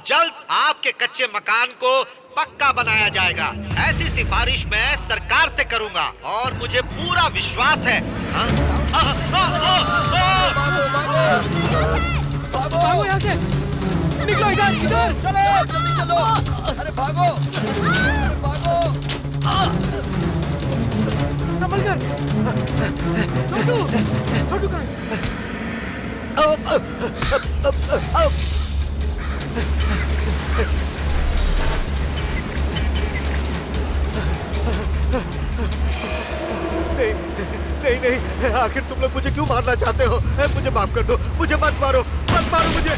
बहुत जल्द आपके कच्चे मकान को पक्का बनाया जाएगा। ऐसी सिफारिश मैं सरकार से करूंगा और मुझे पूरा विश्वास है। भागो यहाँ से, निकलो इधर, इधर चलो, जल्दी चलो। अरे भागो, भागो। संभल कर। छोटू, छोटू कहाँ है? नहीं नहीं नहीं, आखिर तुम लोग मुझे क्यों मारना चाहते हो? मुझे माफ कर दो, मुझे मत मारो मुझे।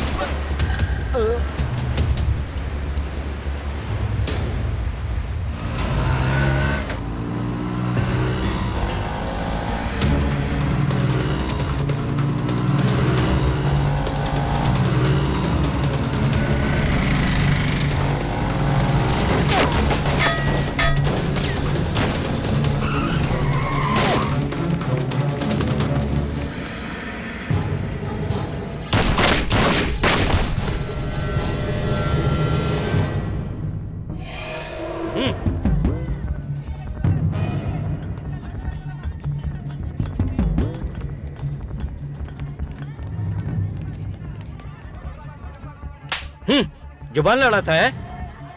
जुबान लड़ाता है,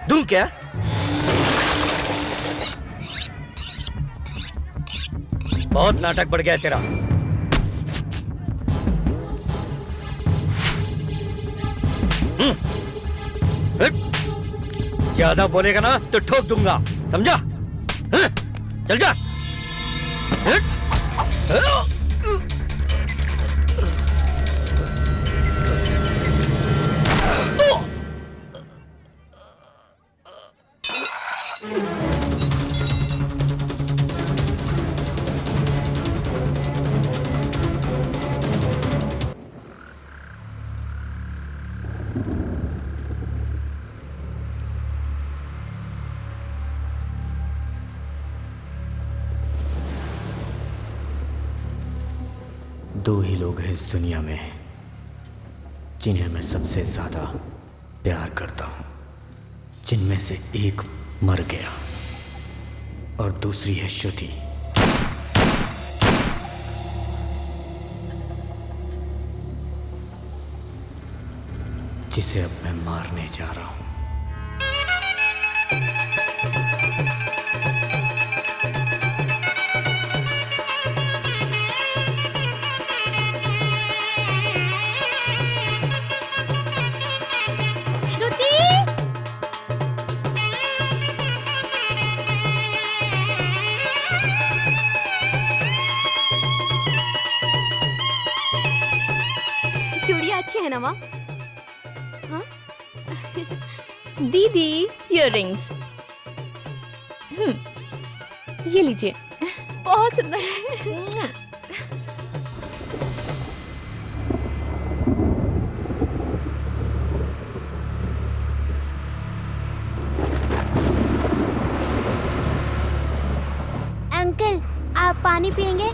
दूं क्या? बहुत नाटक बढ़ गया तेरा। ज्यादा बोलेगा ना तो ठोक दूंगा, समझा? चल जा। दो ही लोग हैं इस दुनिया में जिन्हें मैं सबसे ज्यादा प्यार करता हूं, जिनमें से एक मर गया और दूसरी है श्रुति। जिसे अब मैं मारने जा रहा हूं। नमा, हाँ? दीदी इयररिंग्स, ये लीजिए, बहुत सुंदर है। अंकल, आप पानी पियेंगे?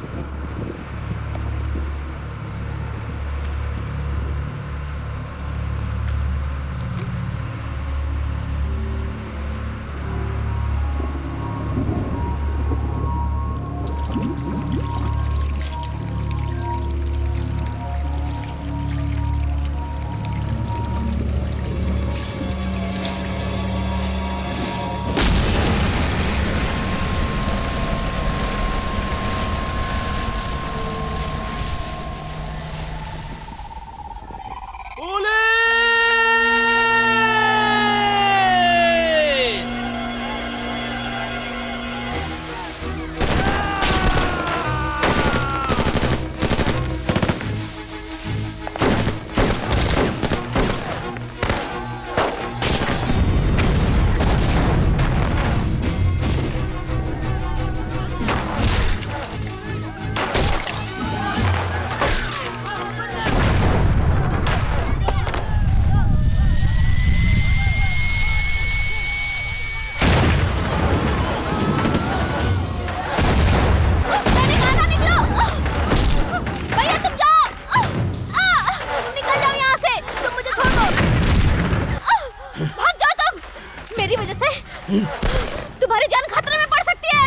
तुम्हारी जान खतरे में पड़ सकती है।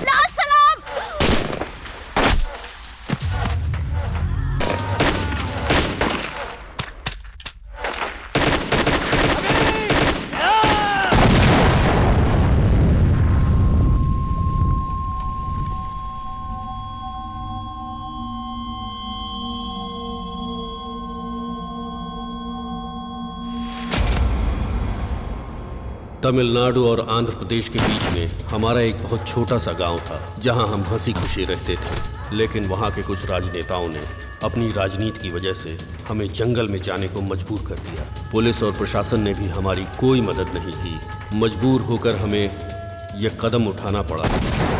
लाल सलाम। तमिलनाडु और आंध्र प्रदेश के बीच में हमारा एक बहुत छोटा सा गांव था जहां हम हंसी खुशी रहते थे। लेकिन वहां के कुछ राजनेताओं ने अपनी राजनीति की वजह से हमें जंगल में जाने को मजबूर कर दिया। पुलिस और प्रशासन ने भी हमारी कोई मदद नहीं की। मजबूर होकर हमें यह कदम उठाना पड़ा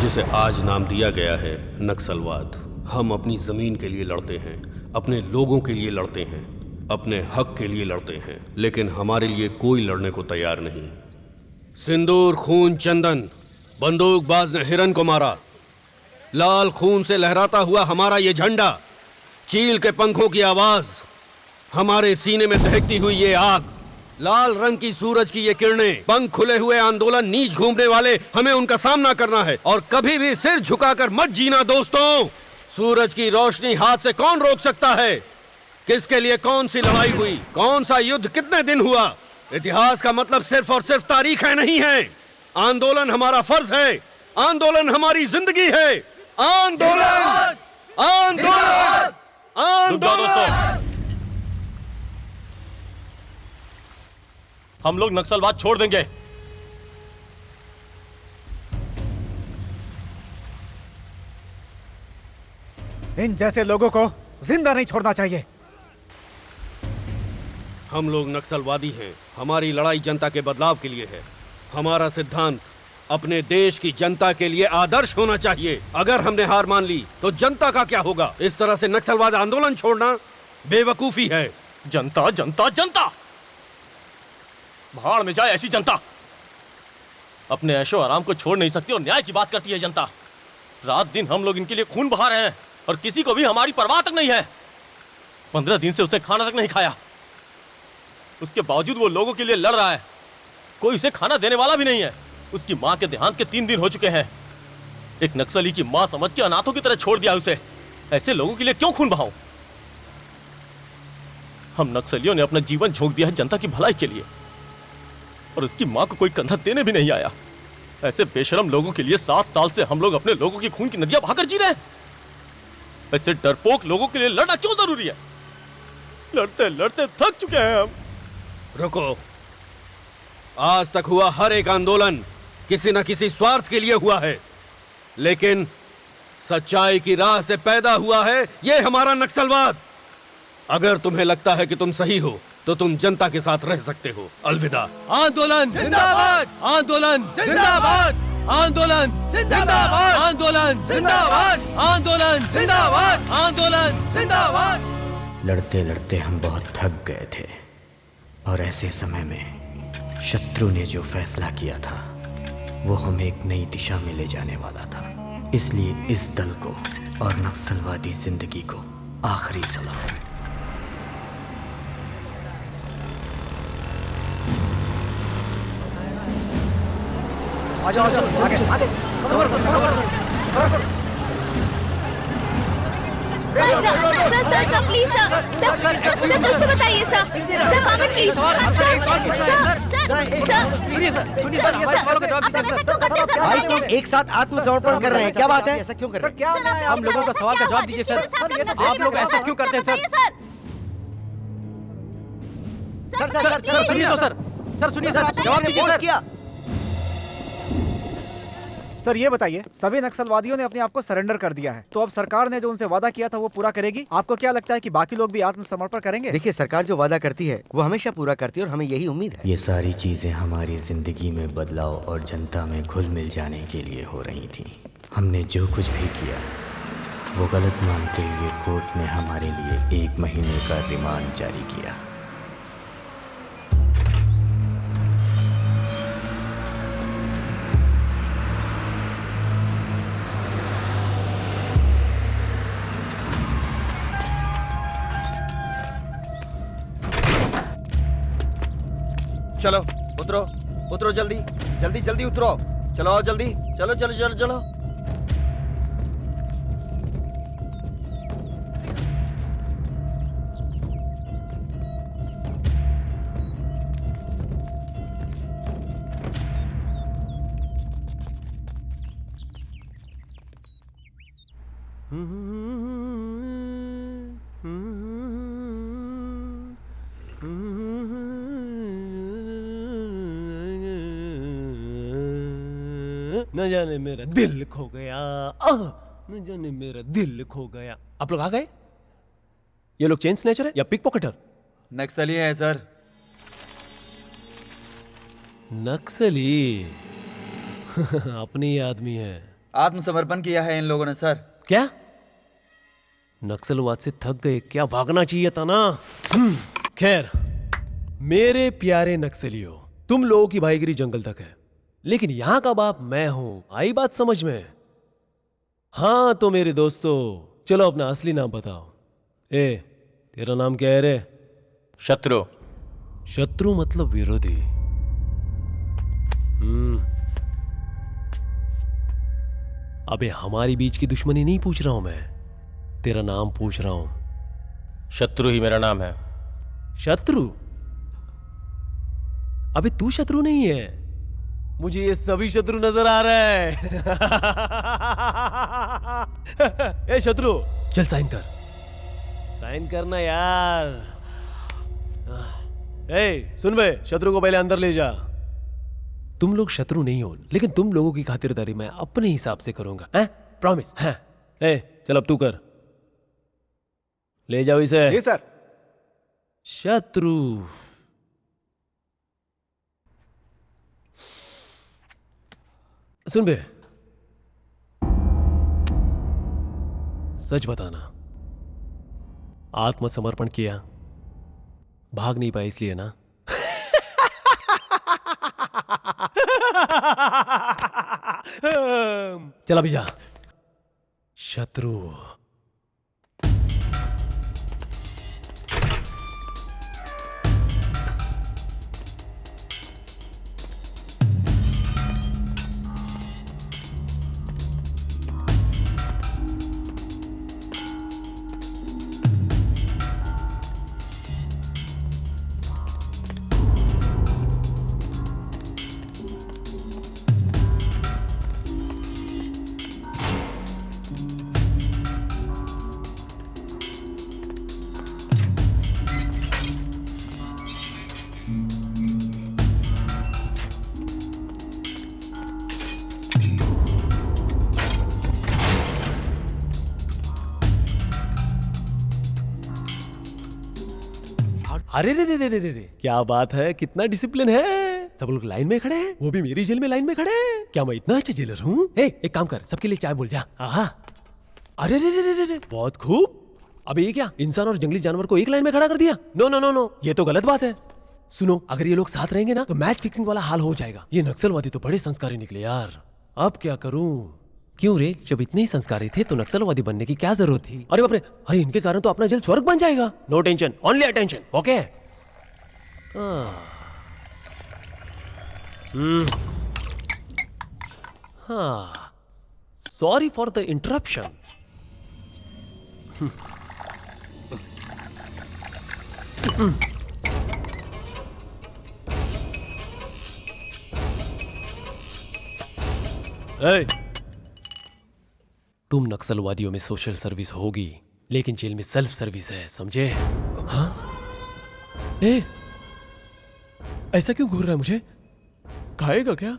जिसे आज नाम दिया गया है नक्सलवाद। हम अपनी जमीन के लिए लड़ते हैं, अपने लोगों के लिए लड़ते हैं, अपने हक के लिए लड़ते हैं, लेकिन हमारे लिए कोई लड़ने को तैयार नहीं। सिंदूर खून चंदन, बंदूकबाज ने हिरन को मारा। लाल खून से लहराता हुआ हमारा ये झंडा, चील के पंखों की आवाज, हमारे सीने में दहकती हुई ये आग, लाल रंग की सूरज की ये किरणें, पंख खुले हुए आंदोलन, नीच घूमने वाले, हमें उनका सामना करना है और कभी भी सिर झुकाकर मत जीना दोस्तों। सूरज की रोशनी हाथ से कौन रोक सकता है? किसके लिए कौन सी लड़ाई हुई, कौन सा युद्ध कितने दिन हुआ? इतिहास का मतलब सिर्फ और सिर्फ तारीख है नहीं है। आंदोलन हमारा फर्ज है, आंदोलन हमारी जिंदगी है। आंदोलन, आंदोलन, आंदोलन। हम लोग नक्सलवाद छोड़ देंगे। इन जैसे लोगों को जिंदा नहीं छोड़ना चाहिए। हम लोग नक्सलवादी हैं। हमारी लड़ाई जनता के बदलाव के लिए है। हमारा सिद्धांत अपने देश की जनता के लिए आदर्श होना चाहिए। अगर हमने हार मान ली तो जनता का क्या होगा? इस तरह से नक्सलवाद आंदोलन छोड़ना बेवकूफी है। जनता जनता जनता, भाड़ में जाए ऐसी जनता। अपने ऐशो आराम को छोड़ नहीं सकती और न्याय की बात करती है जनता। रात दिन हम लोग इनके लिए खून बहा रहे हैं और किसी को भी हमारी परवाह तक नहीं है। 15 दिन से उसने खाना तक नहीं खाया, उसके बावजूद वो लोगों के लिए लड़ रहा है। कोई उसे खाना देने वाला भी नहीं है। उसकी मां के देहांत के 3 दिन हो चुके हैं। एक नक्सली की मां समझ के अनाथों की तरह छोड़ दिया उसे। ऐसे लोगों के लिए क्यों खून बहाऊं? हम नक्सलियों ने अपना जीवन झोंक दिया है जनता की भलाई के लिए और उसकी मां को कोई कंधा देने भी नहीं आया। ऐसे बेशरम लोगों के लिए 7 साल से हम लोग अपने लोगों की खून की नदियां बहाकर जी रहे हैं। ऐसे डरपोक लोगों के लिए लड़ना क्यों जरूरी है? लड़ते लड़ते थक चुके हैं हम। रुको, आज तक हुआ हर एक आंदोलन किसी न किसी स्वार्थ के लिए हुआ है, लेकिन सच्चाई की राह से पैदा हुआ है ये हमारा नक्सलवाद। अगर तुम्हें लगता है कि तुम सही हो तो तुम जनता के साथ रह सकते हो। अलविदा। आंदोलन जिंदाबाद, आंदोलन जिंदाबाद, आंदोलन जिंदाबाद, आंदोलन जिंदाबाद, आंदोलन जिंदाबाद, आंदोलन जिंदाबाद। लड़ते लड़ते हम बहुत थक गए थे और ऐसे समय में शत्रु ने जो फैसला किया था वो हमें एक नई दिशा में ले जाने वाला था। इसलिए इस दल को और नक्सलवादी जिंदगी को आखिरी सलाम। आगे आगे आगे। सर प्लीज सर कुछ तो बताइए सर। सर हमें प्लीज भाई लोग एक साथ आत्मसमर्पण कर रहे हैं, क्या बात है? ऐसा क्यों कर रहे हैं? क्या हम लोगों का सवाल का जवाब दीजिए सर। आप लोग ऐसा क्यों करते हैं सर? सर सुनिए तो सर सुनिए सर, जवाब दीजिए सर। सर ये बताइए, सभी नक्सलवादियों ने अपने आप को सरेंडर कर दिया है, तो अब सरकार ने जो उनसे वादा किया था वो पूरा करेगी? आपको क्या लगता है कि बाकी लोग भी आत्मसमर्पण करेंगे? देखिए, सरकार जो वादा करती है वो हमेशा पूरा करती है और हमें यही उम्मीद है। ये सारी चीजें हमारी जिंदगी में बदलाव और जनता में घुल मिल जाने के लिए हो रही थी। हमने जो कुछ भी किया वो गलत मानते हुए कोर्ट ने हमारे लिए 1 महीने का रिमांड जारी किया। चलो उतरो। उतरो जल्दी जल्दी जल्दी उतरो। चलो आओ जल्दी, चलो चलो चलो चलो। न जाने मेरा दिल खो गया, न जाने मेरा दिल खो गया। आप लोग आ गए? ये लोग चेन स्नैचर है या पिक पॉकेटर? नक्सली है सर। नक्सली? अपनी ही आदमी है। आत्मसमर्पण किया है इन लोगों ने सर। क्या? नक्सलवाद से थक गए क्या? भागना चाहिए था ना। खैर, मेरे प्यारे नक्सलियों, तुम लोगों की भाईगिरी जंगल तक है, लेकिन यहां का बाप मैं हूं। आई बात समझ में? हाँ तो मेरे दोस्तों, चलो अपना असली नाम बताओ। ए, तेरा नाम क्या है रे? शत्रु। शत्रु मतलब विरोधी। अबे हमारी बीच की दुश्मनी नहीं पूछ रहा हूं मैं, तेरा नाम पूछ रहा हूं। शत्रु ही मेरा नाम है। शत्रु? अबे तू शत्रु नहीं है, मुझे ये सभी शत्रु नजर आ रहा है। ए शत्रु, चल साइन कर, साइन करना यार। ए सुन बे, शत्रु को पहले अंदर ले जा। तुम लोग शत्रु नहीं हो, लेकिन तुम लोगों की खातिरदारी मैं अपने हिसाब से करूंगा, हैं? प्रॉमिस? हैं? ए चल अब तू कर, ले जाओ इसे। जी सर। शत्रु। सुन बे, सच बताना, आत्मसमर्पण किया, भाग नहीं पाए इसलिए ना? चल अभी जा। शत्रु। अरे रे रे रे रे रे रे, क्या बात है, कितना डिसिप्लिन है। सब लोग लाइन में खड़े हैं, वो भी मेरी जेल में लाइन में खड़े हैं। क्या मैं इतना अच्छा जेलर हूँ? एक काम कर, सबके लिए चाय बोल जा। आहा, अरे रे रे रे रे, बहुत खूब। अबे ये क्या, इंसान और जंगली जानवर को एक लाइन में खड़ा कर दिया? नो नो नो नो, ये तो गलत बात है। सुनो, अगर ये लोग साथ रहेंगे ना तो मैच फिक्सिंग वाला हाल हो जाएगा। ये नक्सलवादी तो बड़े संस्कारी निकले यार। अब क्या करूं? क्यों रे, जब इतने ही संस्कारी थे तो नक्सलवादी बनने की क्या जरूरत थी? अरे बाप रे, अरे इनके कारण तो अपना जेल स्वर्ग बन जाएगा। No tension, only attention, okay? हाँ, सॉरी फॉर द इंटरप्शन। तुम नक्सलवादियों में सोशल सर्विस होगी, लेकिन जेल में सेल्फ सर्विस है, समझे? हाँ? ऐसा क्यों घूर रहा है मुझे? खाएगा क्या?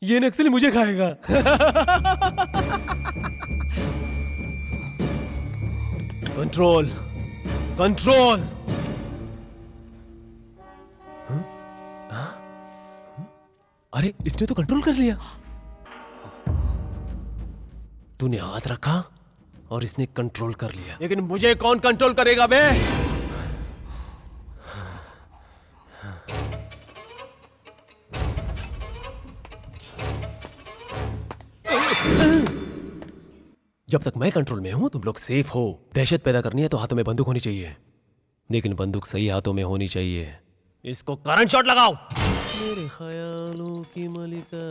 ये नक्सली मुझे खाएगा। Control, control. अरे इसने तो कंट्रोल कर लिया। तूने हाथ रखा और इसने कंट्रोल कर लिया, लेकिन मुझे कौन कंट्रोल करेगा बे? जब तक मैं कंट्रोल में हूं तुम लोग सेफ हो। दहशत पैदा करनी है तो हाथों में बंदूक होनी चाहिए। लेकिन बंदूक सही हाथों में होनी चाहिए। इसको करंट शॉट लगाओ। मेरे ख्यालों की मलिका,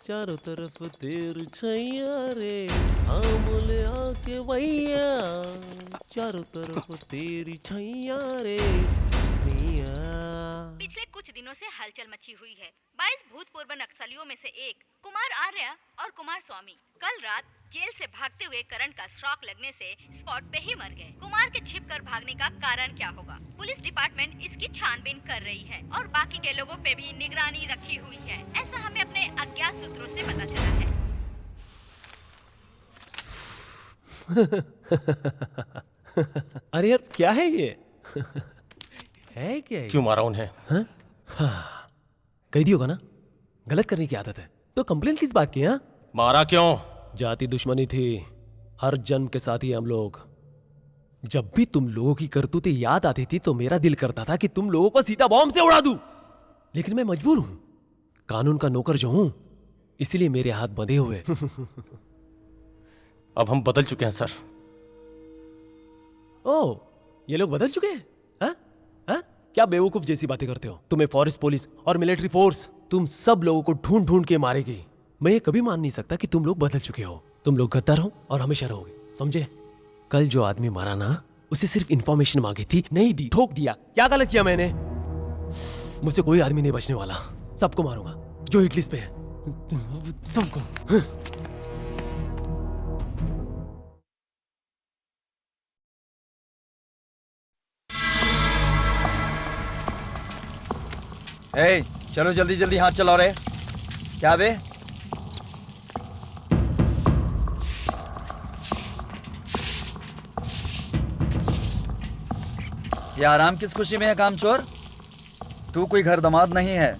चारों तरफ तेरी छैया रे, आमले आके भैया, चारों तरफ तेरी छैया रे। पिछले कुछ दिनों से हलचल मची हुई है। 22 भूतपूर्व नक्सलियों में से एक कुमार आर्या और कुमार स्वामी कल रात जेल से भागते हुए करंट का शॉक लगने से स्पॉट पे ही मर गए। कुमार के छिपकर भागने का कारण क्या होगा? पुलिस डिपार्टमेंट इसकी छानबीन कर रही है और बाकी के लोगों पे भी निगरानी रखी हुई है, ऐसा हमें अपने अज्ञात सूत्रों से पता चला है। अरे यार क्या है ये? है क्या ये? क्यों मारा उन्हें? हाँ, कैदी होगा ना, गलत करने की आदत है, तो कंप्लेन किस बात की? हाँ, मारा क्यों? जाति दुश्मनी थी, हर जन्म के साथ ही हम लोग। जब भी तुम लोगों की करतूतें याद आती थी तो मेरा दिल करता था कि तुम लोगों को सीधा बॉम्ब से उड़ा दूं, लेकिन मैं मजबूर हूं, कानून का नौकर जो हूं, इसलिए मेरे हाथ बंधे हुए। अब हम बदल चुके हैं सर। ओह, ये लोग बदल चुके हैं? हाँ? हाँ? क्या बेवकूफ जैसी बातें करते हो? तुम्हें फॉरेस्ट पुलिस और मिलिट्री फोर्स तुम सब लोगों को ढूंढ ढूंढ के मारेगी। मैं ये कभी मान नहीं सकता कि तुम लोग बदल चुके हो। तुम लोग गद्दार हो और हमेशा रहोगे, समझे? कल जो आदमी मारा ना, उसे सिर्फ इंफॉर्मेशन मांगी थी, नहीं दी, ठोक दिया। क्या गलत किया मैंने? मुझसे कोई आदमी नहीं बचने वाला, सबको मारूंगा जो हिट लिस्ट पे है, सबको। ए, चलो जल्दी जल्दी हाथ चलाओ रे। क्या बे? ये आराम किस खुशी में है कामचोर? तू कोई घर दामाद नहीं है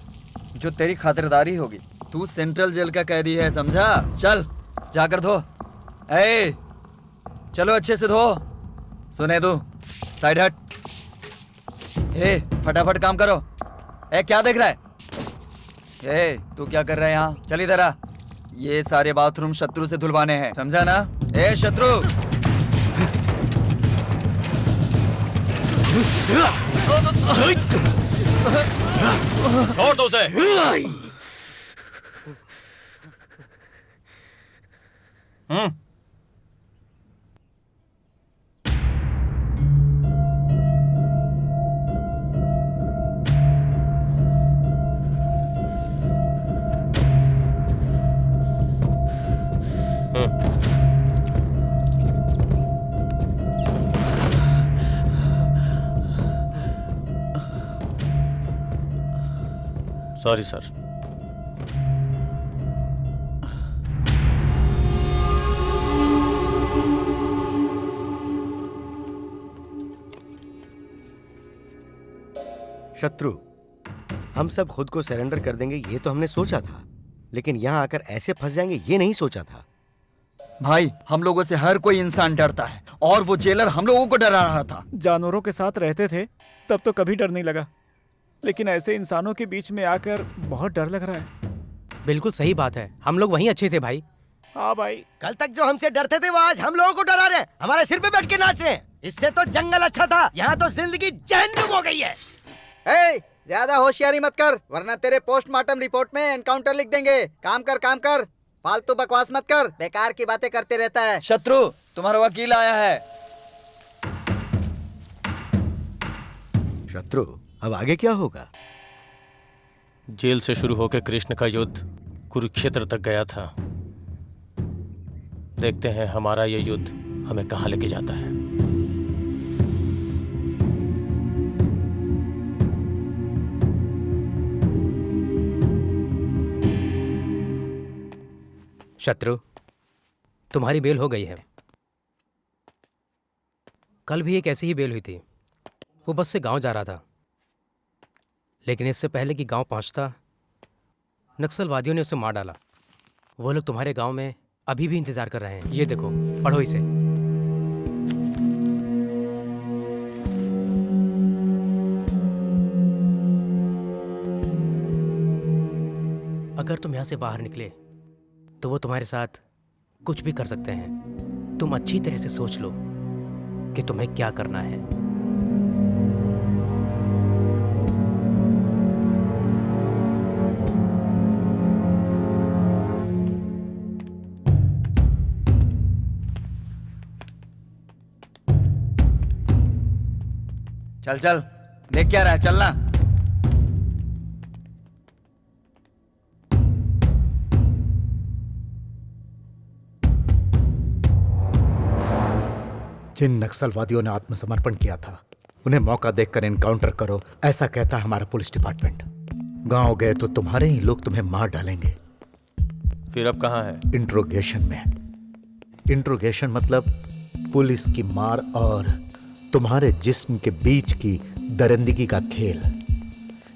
जो तेरी खातिरदारी होगी। तू सेंट्रल जेल का कैदी है, समझा? चल जाकर धो। ए, चलो अच्छे से धो। सुने तू, साइड हट। ए, फटाफट काम करो। ए, क्या देख रहा है? ए, तू क्या कर रहा है यहाँ? चल इधर आ। ये सारे बाथरूम शत्रु से धुलवाने हैं, समझा ना? ए शत्रु, छोड़ दो उसे। Sorry sir. शत्रु, हम सब खुद को सरेंडर कर देंगे ये तो हमने सोचा था, लेकिन यहाँ आकर ऐसे फंस जाएंगे ये नहीं सोचा था। भाई हम लोगों से हर कोई इंसान डरता है और वो जेलर हम लोगों को डरा रहा था। जानवरों के साथ रहते थे तब तो कभी डर नहीं लगा, लेकिन ऐसे इंसानों के बीच में आकर बहुत डर लग रहा है। बिल्कुल सही बात है, हम लोग वहीं अच्छे थे भाई। हाँ भाई, कल तक जो हमसे डरते थे वो आज हम लोगों को डरा रहे हैं, हमारे सिर पे बैठ के नाच रहे हैं। इससे तो जंगल अच्छा था, यहाँ तो जिंदगी जहन्नुम हो गई है। ज्यादा होशियारी मत कर, वरना तेरे पोस्टमार्टम रिपोर्ट में एनकाउंटर लिख देंगे। काम कर काम कर, फालतू बकवास मत कर, बेकार की बातें करते रहता है। शत्रु, तुम्हारा वकील आया है। शत्रु, अब आगे क्या होगा? जेल से शुरू होकर कृष्ण का युद्ध कुरुक्षेत्र तक गया था। देखते हैं हमारा ये युद्ध हमें कहां लेके जाता है। शत्रु, तुम्हारी बेल हो गई है। कल भी एक ऐसी ही बेल हुई थी। वो बस से गांव जा रहा था, लेकिन इससे पहले कि गांव पहुंचता, नक्सलवादियों ने उसे मार डाला। वो लोग तुम्हारे गांव में अभी भी इंतजार कर रहे हैं। ये देखो, पढ़ो इसे। अगर तुम यहां से बाहर निकले तो वो तुम्हारे साथ कुछ भी कर सकते हैं। तुम अच्छी तरह से सोच लो कि तुम्हें क्या करना है। चल चल, देख क्या रहा है, चलना। जिन नक्सलवादियों ने आत्मसमर्पण किया था उन्हें मौका देखकर एनकाउंटर करो, ऐसा कहता है हमारा पुलिस डिपार्टमेंट। गांव गए तो तुम्हारे ही लोग तुम्हें मार डालेंगे। फिर अब कहाँ है? इंट्रोगेशन में। इंट्रोगेशन मतलब पुलिस की मार और तुम्हारे जिस्म के बीच की दरिंदगी का खेल।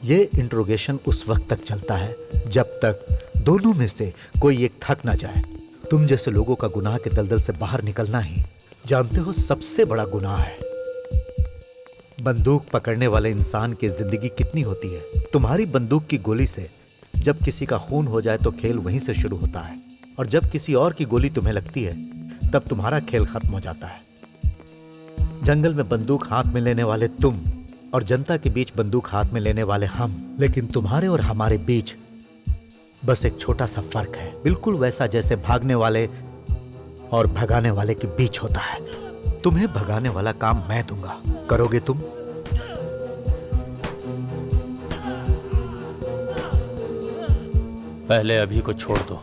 ये इंट्रोगेशन उस वक्त तक चलता है जब तक दोनों में से कोई एक थक ना जाए। तुम जैसे लोगों का गुनाह के दलदल से बाहर निकलना ही जानते हो सबसे बड़ा गुनाह है। बंदूक पकड़ने वाले इंसान की जिंदगी कितनी होती है। तुम्हारी बंदूक की गोली से जब किसी का खून हो जाए तो खेल वहीं से शुरू होता है, और जब किसी और की गोली तुम्हें लगती है तब तुम्हारा खेल खत्म हो जाता है। जंगल में बंदूक हाथ में लेने वाले तुम और जनता के बीच बंदूक हाथ में लेने वाले हम, लेकिन तुम्हारे और हमारे बीच बस एक छोटा सा फर्क है, बिल्कुल वैसा जैसे भागने वाले और भगाने वाले के बीच होता है। तुम्हें भगाने वाला काम मैं दूंगा, करोगे तुम? पहले अभी को छोड़ दो।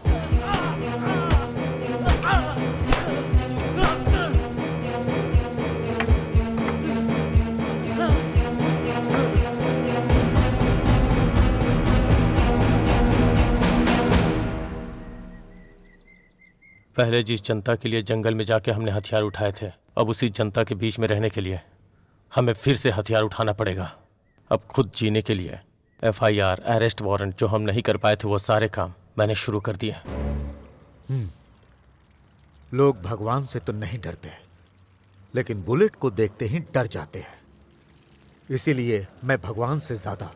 पहले जिस जनता के लिए जंगल में जाके हमने हथियार उठाए थे, अब उसी जनता के बीच में रहने के लिए हमें फिर से हथियार उठाना पड़ेगा। अब खुद जीने के लिए FIR, अरेस्ट वारंट जो हम नहीं कर पाए थे वो सारे काम मैंने शुरू कर दिए। लोग भगवान से तो नहीं डरते, लेकिन बुलेट को देखते ही डर जाते हैं। इसीलिए मैं भगवान से ज्यादा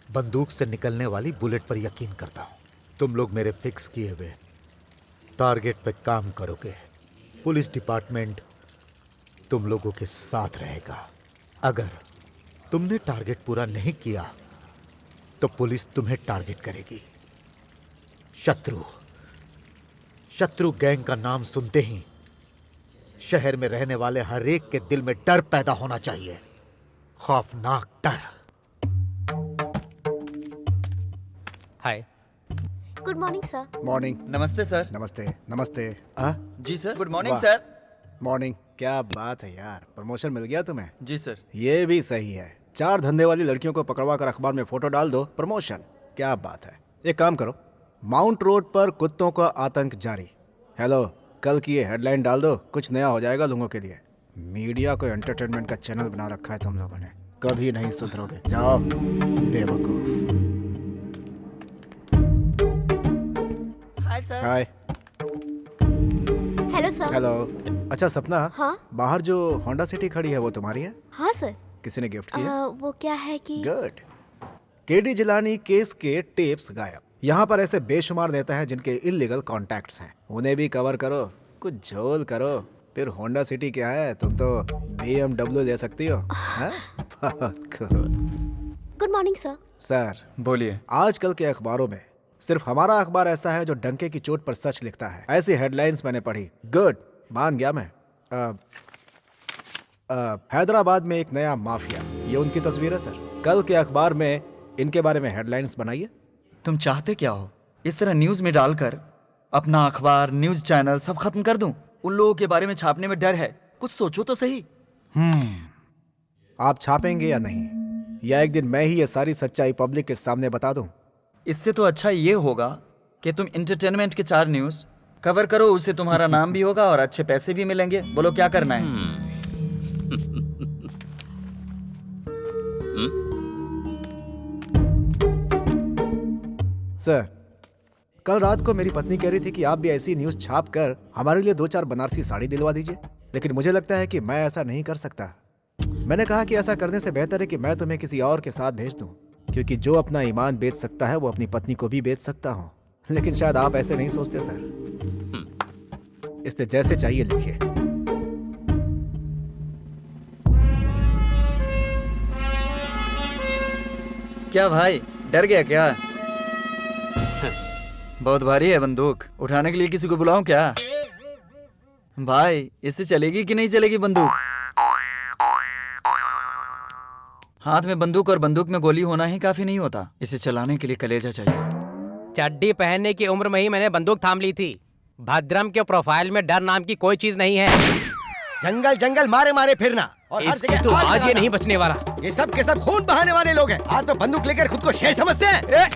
बंदूक से निकलने वाली बुलेट पर यकीन करता हूं। तुम लोग मेरे फिक्स किए हुए टारगेट पे काम करोगे। पुलिस डिपार्टमेंट तुम लोगों के साथ रहेगा। अगर तुमने टारगेट पूरा नहीं किया तो पुलिस तुम्हें टारगेट करेगी। शत्रु गैंग का नाम सुनते ही शहर में रहने वाले हर एक के दिल में डर पैदा होना चाहिए, खौफनाक डर। Hi. Good morning sir. Morning. नमस्ते सर। नमस्ते नमस्ते। जी सर। गुड मॉर्निंग वाह। सर। मॉर्निंग। क्या बात है यार, प्रमोशन मिल गया तुम्हें? जी सर। ये भी सही है। 4 धंधे वाली लड़कियों को पकड़वा कर अखबार में फोटो डाल दो, प्रमोशन। क्या बात है। एक काम करो, माउंट रोड पर कुत्तों का आतंक जारी। हेलो, कल की ये हेडलाइन डाल दो, कुछ नया हो जाएगा लोगों के लिए। मीडिया को एंटरटेनमेंट का चैनल बना रखा है तुम लोगों ने, कभी नहीं सुधरोगे। जाओ बेवकूफ। Hi sir. Hi. Hello sir. Hello. अच्छा सपना, हाँ? बाहर जो होंडा सिटी खड़ी है वो तुम्हारी है? हाँ सर। किसी ने गिफ्ट किया? वो क्या है कि गुड। केडी जिलानी केस के टेप्स गायब। यहाँ पर ऐसे बेशुमार नेता हैं जिनके इलीगल कॉन्टैक्ट्स हैं, उन्हें भी कवर करो, कुछ झोल करो। फिर होंडा सिटी क्या है, तुम तो BMW ले सकती हो। बहुत गुड मॉर्निंग सर। सर बोलिए। आजकल के अखबारों में सिर्फ हमारा अखबार ऐसा है जो डंके की चोट पर सच लिखता है। ऐसी हेडलाइंस मैंने पढ़ी। गुड, मान गया मैं। हैदराबाद में एक नया माफिया, ये उनकी तस्वीर है सर। कल के अखबार में इनके बारे में हेडलाइंस बनाइए। तुम चाहते क्या हो? इस तरह न्यूज में डालकर अपना अखबार, न्यूज चैनल सब खत्म कर दूं? उन लोगों के बारे में छापने में डर है, कुछ सोचो तो सही। आप छापेंगे या नहीं, या एक दिन मैं ही ये सारी सच्चाई पब्लिक के सामने बता दूं? इससे तो अच्छा ये होगा कि तुम एंटरटेनमेंट के 4 न्यूज कवर करो, उससे तुम्हारा नाम भी होगा और अच्छे पैसे भी मिलेंगे। बोलो क्या करना है? सर, कल रात को मेरी पत्नी कह रही थी कि आप भी ऐसी न्यूज छाप कर हमारे लिए 2-4 बनारसी साड़ी दिलवा दीजिए, लेकिन मुझे लगता है कि मैं ऐसा नहीं कर सकता। मैंने कहा कि ऐसा करने से बेहतर है कि मैं तुम्हें किसी और के साथ भेज दूं, क्योंकि जो अपना ईमान बेच सकता है वो अपनी पत्नी को भी बेच सकता हूं। लेकिन शायद आप ऐसे नहीं सोचते सर, इसलिए जैसे चाहिए लिखिए। क्या भाई, डर गया क्या? बहुत भारी है बंदूक, उठाने के लिए किसी को बुलाऊं क्या? भाई, इससे चलेगी कि नहीं चलेगी बंदूक? हाथ में बंदूक और बंदूक में गोली होना ही काफी नहीं होता, इसे चलाने के लिए कलेजा चाहिए। चड्डी पहनने की उम्र में ही मैंने बंदूक थाम ली थी। भद्रम के प्रोफाइल में डर नाम की कोई चीज नहीं है। जंगल जंगल मारे मारे फिरना और हर इसकी जगह तो आग आज ये लगाना। नहीं बचने वाला। ये सब के सब खून बहाने वाले लोग हैं। हाथ में बंदूक लेकर खुद को शेर समझते हैं।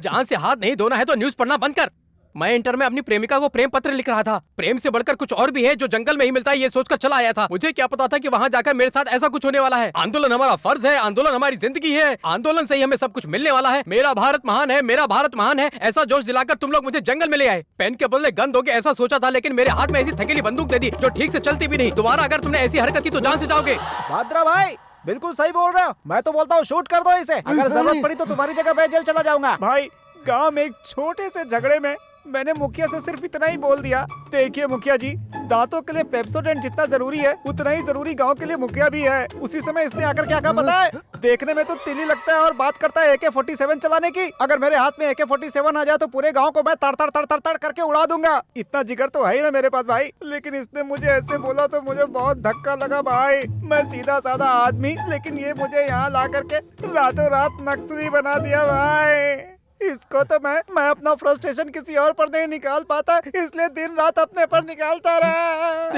जान से हाथ नहीं धोना है तो न्यूज पढ़ना बंद कर। मैं इंटर में अपनी प्रेमिका को प्रेम पत्र लिख रहा था। प्रेम से बढ़कर कुछ और भी है जो जंगल में ही मिलता है, ये सोचकर चला आया था। मुझे क्या पता था कि वहाँ जाकर मेरे साथ ऐसा कुछ होने वाला है। आंदोलन हमारा फर्ज है, आंदोलन हमारी जिंदगी है, आंदोलन से ही हमें सब कुछ मिलने वाला है। मेरा भारत महान है, मेरा भारत महान है, ऐसा जोश दिलाकर तुम लोग मुझे जंगल में ले आए। पेन के बदले गन दोगे ऐसा सोचा था, लेकिन मेरे हाथ में ऐसी थकेली बंदूक दे दी जो ठीक से चलती भी नहीं। दोबारा अगर तुमने ऐसी हरकत की तो जान से जाओगे। भाद्रा भाई बिल्कुल सही बोल रहे हो। मैं तो बोलता हूँ शूट कर दो इसे। अगर जरूरत पड़ी तो तुम्हारी जगह मैं जेल चला जाऊंगा। भाई गांव में एक छोटे से झगड़े में मैंने मुखिया से सिर्फ इतना ही बोल दिया, देखिए मुखिया जी, दांतों के लिए पेप्सोडेंट जितना जरूरी है उतना ही जरूरी गांव के लिए मुखिया भी है। उसी समय इसने आकर क्या कहा पता है? देखने में तो तिली लगता है और बात करता है AK-47 चलाने की। अगर मेरे हाथ में AK-47 आ जाए तो पूरे गांव को मैं तड़ तड़ तड़ तड़ तड़ करके उड़ा दूंगा। इतना जिगर तो है ही ना मेरे पास भाई। लेकिन इसने मुझे ऐसे बोला तो मुझे बहुत धक्का लगा भाई। मैं सीधा साधा आदमी, लेकिन ये मुझे यहाँ ला करके रातों रात नक्सली बना दिया भाई। इसको तो मैं अपना फ्रस्ट्रेशन किसी और पर नहीं निकाल पाता, इसलिए दिन रात अपने पर निकालता रहा।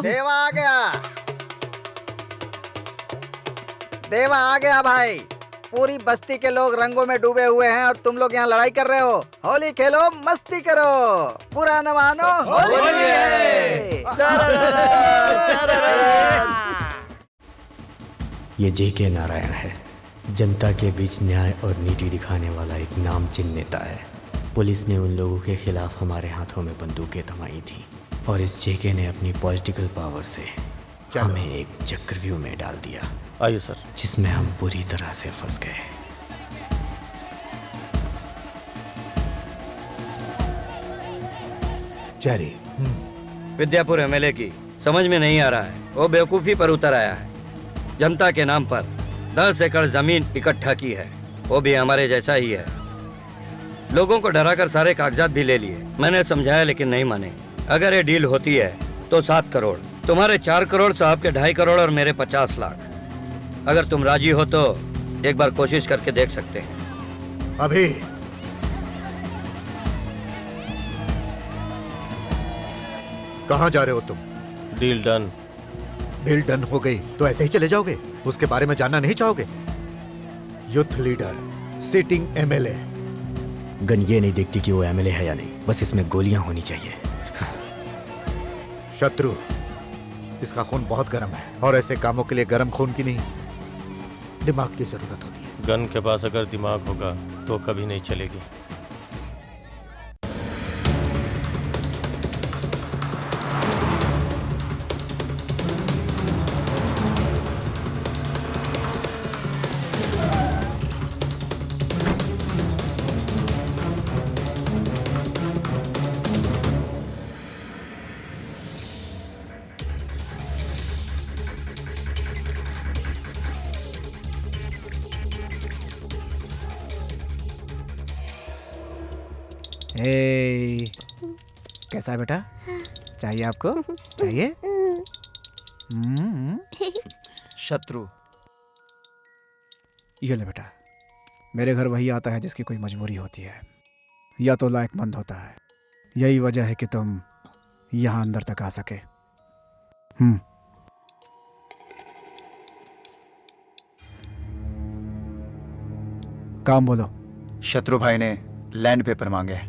देवा आ गया, देवा आ गया भाई। पूरी बस्ती के लोग रंगों में डूबे हुए हैं और तुम लोग यहाँ लड़ाई कर रहे हो। होली खेलो, मस्ती करो, बुरा न मानो, होली है। ये JK नारायण है, जनता के बीच न्याय और नीति दिखाने वाला एक नामचीन नेता है। पुलिस ने उन लोगों के खिलाफ हमारे हाथों में बंदूकें थमाई थी और इस JK ने अपनी पॉलिटिकल पावर से हमें एक चक्रव्यूह में डाल दिया। आइए सर। जिसमें हम पूरी तरह से फंस गए। चेरी, विद्यापुर MLA की समझ में नहीं आ रहा है, वो बेवकूफ़ी पर उतर आया है। जनता के नाम पर 10 एकड़ जमीन इकट्ठा की है, वो भी हमारे जैसा ही है। लोगों को डराकर सारे कागजात भी ले लिए। मैंने समझाया लेकिन नहीं माने। अगर ये डील होती है तो 7 करोड़, तुम्हारे 4 करोड़, साहब के 2.5 करोड़ और मेरे 50 लाख। अगर तुम राजी हो तो एक बार कोशिश करके देख सकते हैं। अभी कहाँ जा रहे हो तुम? Deal done. डील डन हो गई तो ऐसे ही चले जाओगे? उसके बारे में जानना नहीं चाहोगे? Youth leader, sitting MLA। Gun ये नहीं देखती कि वो MLA है या नहीं, बस इसमें गोलियां होनी चाहिए। शत्रु, इसका खून बहुत गर्म है और ऐसे कामों के लिए गर्म खून की नहीं, दिमाग की जरूरत होती है। गन के पास अगर दिमाग होगा तो कभी नहीं चलेगी। ए, कैसा है बेटा? चाहिए आपको? चाहिए? शत्रु, ये ले बेटा। मेरे घर वही आता है जिसकी कोई मजबूरी होती है या तो लायकमंद होता है। यही वजह है कि तुम यहाँ अंदर तक आ सके। काम बोलो। शत्रु भाई ने लैंड पेपर मांगे।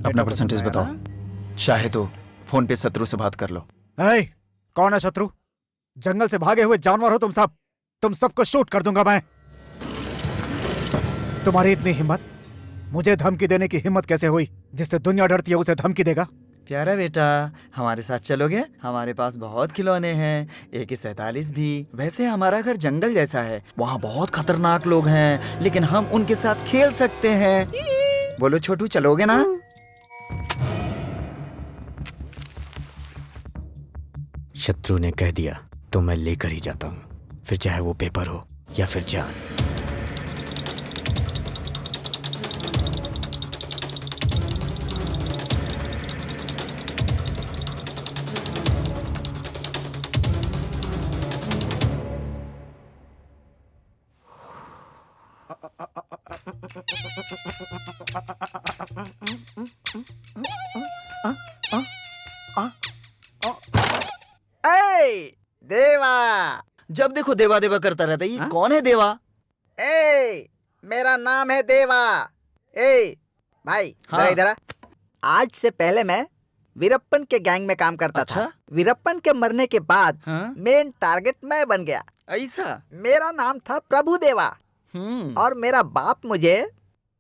अपना परसेंटेज बताओ। चाहे तो फोन पे शत्रु से बात कर लो। ऐ, कौन है शत्रु? जंगल से भागे हुए जानवर हो तुम सब। तुम सबको शूट कर दूंगा मैं। तुम्हारी इतनी हिम्मत, मुझे धमकी देने की हिम्मत कैसे हुई? जिससे दुनिया डरती है उसे धमकी देगा? प्यारा बेटा, हमारे साथ चलोगे? हमारे पास बहुत खिलौने हैं, AK-47 भी। वैसे हमारा घर जंगल जैसा है, वहाँ बहुत खतरनाक लोग हैं, लेकिन हम उनके साथ खेल सकते हैं। बोलो छोटू, चलोगे ना? शत्रु ने कह दिया तो मैं लेकर ही जाता हूँ, फिर चाहे वो पेपर हो या फिर जान। ए देवा, जब देखो देवा देवा करता रहता है। ये कौन है देवा? ए मेरा नाम है देवा। ए भाई हाँ। इधर आ। आज से पहले मैं वीरप्पन के गैंग में काम करता था। वीरप्पन के मरने के बाद मेन टारगेट मैं बन गया। ऐसा? मेरा नाम था प्रभु देवा और मेरा बाप मुझे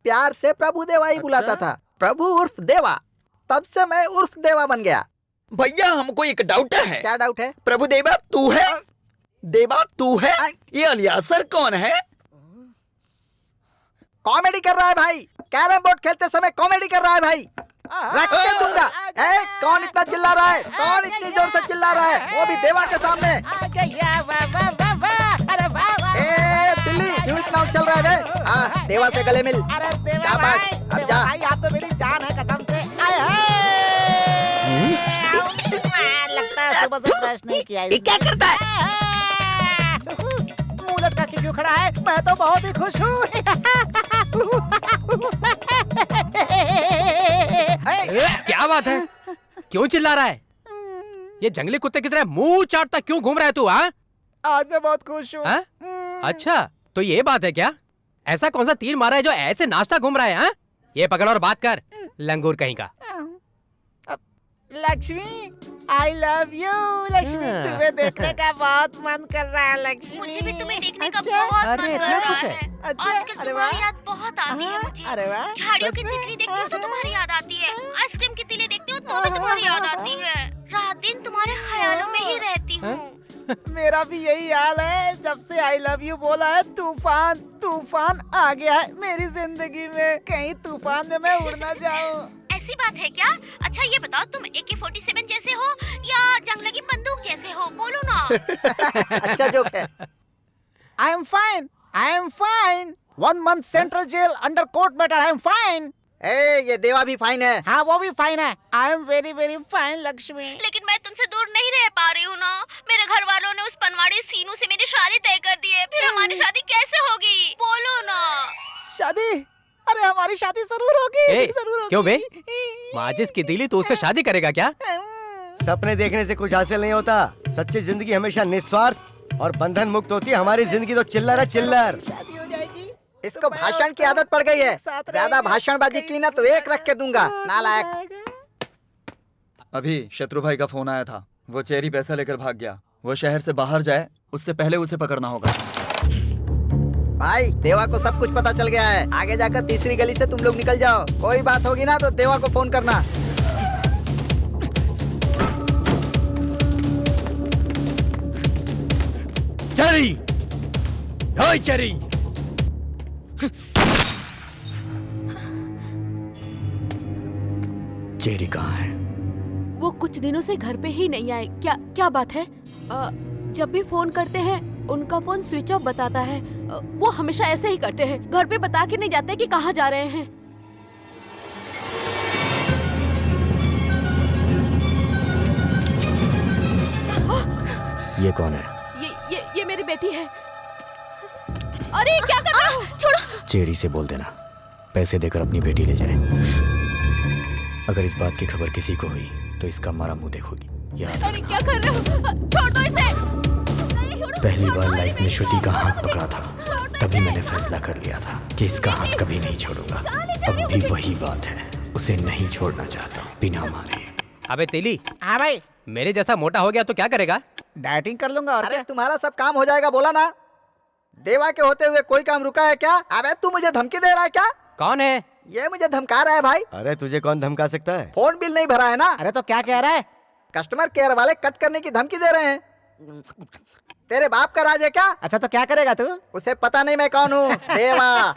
प्यार से प्रभु देवा ही बुलाता था। प्रभु उर्फ देवा, तब से मैं उर्फ देवा बन गया। भैया हमको एक डाउट है। क्या डाउट है? प्रभु देवा तू है? देवा तू है? ये अलियासर कौन है? कॉमेडी कर रहा है भाई, कैरम बोर्ड खेलते समय कॉमेडी कर रहा है भाई। रख के दूंगा। ए, कौन इतना चिल्ला रहा है? कौन इतनी जोर से चिल्ला रहा है? वो भी देवा के सामने। ए दिल्ली, क्यों इतना उछल रहा है बे? हाँ, देवा से गले मिल। शाबाश, अब जा। भाई आप तो मेरी जान है कसम से। लगता है सुबह से ब्रश नहीं किया। ये क्या करता है? मुंह लटका के क्यों खड़ा है? मैं तो बहुत ही खुश हूँ। क्या बात है? क्यों चिल्ला रहा है? ये जंगली कुत्ते की तरह मुंह चाटता क्यों घूम रहा है तू? हाँ, आज मैं बहुत खुश हूँ। अच्छा, तो ये बात है क्या? ऐसा कौन सा तीर मारा है जो ऐसे नाश्ता घूम रहा है? हाँ, ये पकड़ और बात कर, लंगूर कहीं का। Lakshmi, I love you, Lakshmi. तुम्हें देखने का बहुत मन कर रहा है लक्ष्मी। मुझे भी तुम्हें देखने का बहुत मन कर रहा है। अच्छा, आजकल तुम्हारी याद बहुत आती है मुझे। अरे वाह, झाड़ियों की तितली देखती हूँ तो तुम्हारी याद आती है। आइसक्रीम की तितली देखती हूँ तो भी तुम्हारी याद आती है। रात दिन तुम्हारे ख्यालों में ही रहती हूँ। मेरा भी यही हाल है। जब से I love you बोला है, तूफान आ गया है मेरी जिंदगी में। कहीं तूफान में मैं उड़ ना जाऊं। ऐसी बात है क्या? अच्छा ये बताओ, तुम AK-47 जैसे हो या जंग लगी बंदूक जैसे हो? बोलो ना। अच्छा जोक है। I am fine. 1 month central jail under court matter. I am fine. ए, ये देवा भी फाइन है। हाँ, वो भी फाइन है। I am very very fine, Lakshmi. लेकिन मैं तुमसे दूर नहीं रह पा रही हूँ ना। मेरे घर वालों ने उस पनवाड़ी सीनू से मेरी शादी तय कर दी है। फिर हमारी शादी कैसे होगी? बोलो ना। शादी? अरे हमारी शादी जरूर होगी। जरूर होगी। क्यों बे? माचिस की तीली तो उससे शादी करेगा क्या? सपने देखने से कुछ हासिल नहीं होता। सच्ची जिंदगी हमेशा निस्वार्थ और बंधन मुक्त होती है। हमारी जिंदगी तो चिल्लर है, चिल्लर। शादी हो जाएगी। इसको भाषण की आदत पड़ गई है। ज्यादा भाषणबाजी की ना तो एक रख के दूंगा, नालायक। अभी शत्रु भाई का फोन आया था। वो चेरी पैसा लेकर भाग गया। वो शहर से बाहर जाए उससे पहले उसे पकड़ना होगा। भाई, देवा को सब कुछ पता चल गया है। आगे जाकर तीसरी गली से तुम लोग निकल जाओ। कोई बात होगी ना तो देवा को फोन करना। चेरी, ओए चेरी। चेरी कहाँ है? वो कुछ दिनों से घर पे ही नहीं आए। क्या बात है? जब भी फोन करते हैं उनका फोन स्विच ऑफ बताता है। वो हमेशा ऐसे ही करते हैं। घर पे बता के नहीं जाते कि कहाँ जा रहे हैं। ये कौन है? ये मेरी बेटी है। अरे क्या कर रहा हो? छोड़ो। चेरी से बोल देना पैसे देकर अपनी बेटी ले जाए। अगर इस बात की खबर किसी को हुई तो इसका मारा मुंह देखोगी। याद अरे क्या कर रहे हो? छोड़ दो इसे। पहली बार लाइफ में श्रुति का हाथ पकड़ा था, तभी मैंने फैसला कर लिया था कि इसका हाथ कभी नहीं छोड़ूंगा। अब भी वही बात है, उसे नहीं छोड़ना चाहता हूँ बिना मारे। अबे तेली। हाँ भाई। मेरे जैसा मोटा हो गया तो क्या करेगा? डाइटिंग कर लूंगा। और अरे तुम्हारा सब काम हो जाएगा, बोला ना। देवा के होते हुए कोई काम रुका है क्या? अबे तू मुझे धमकी दे रहा है क्या? कौन है? ये मुझे धमका रहा है भाई। अरे तुझे कौन धमका सकता है? फोन बिल नहीं भरा है ना। अरे तो क्या कह रहा है? कस्टमर केयर वाले कट करने की धमकी दे रहे हैं। तेरे बाप का राज है क्या? अच्छा तो क्या करेगा तू? उसे पता नहीं मैं कौन हूँ। देवा।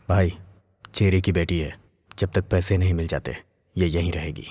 भाई, चेरी की बेटी है, जब तक पैसे नहीं मिल जाते ये यहीं रहेगी।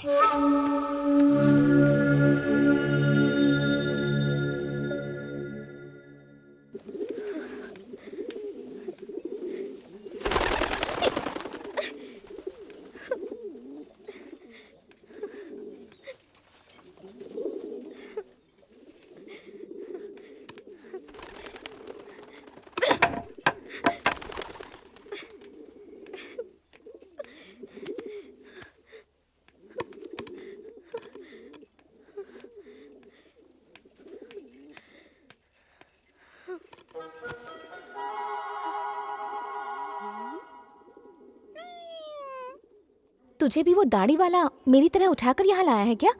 तुझे भी वो दाढ़ी वाला मेरी तरह उठाकर यहाँ लाया है क्या?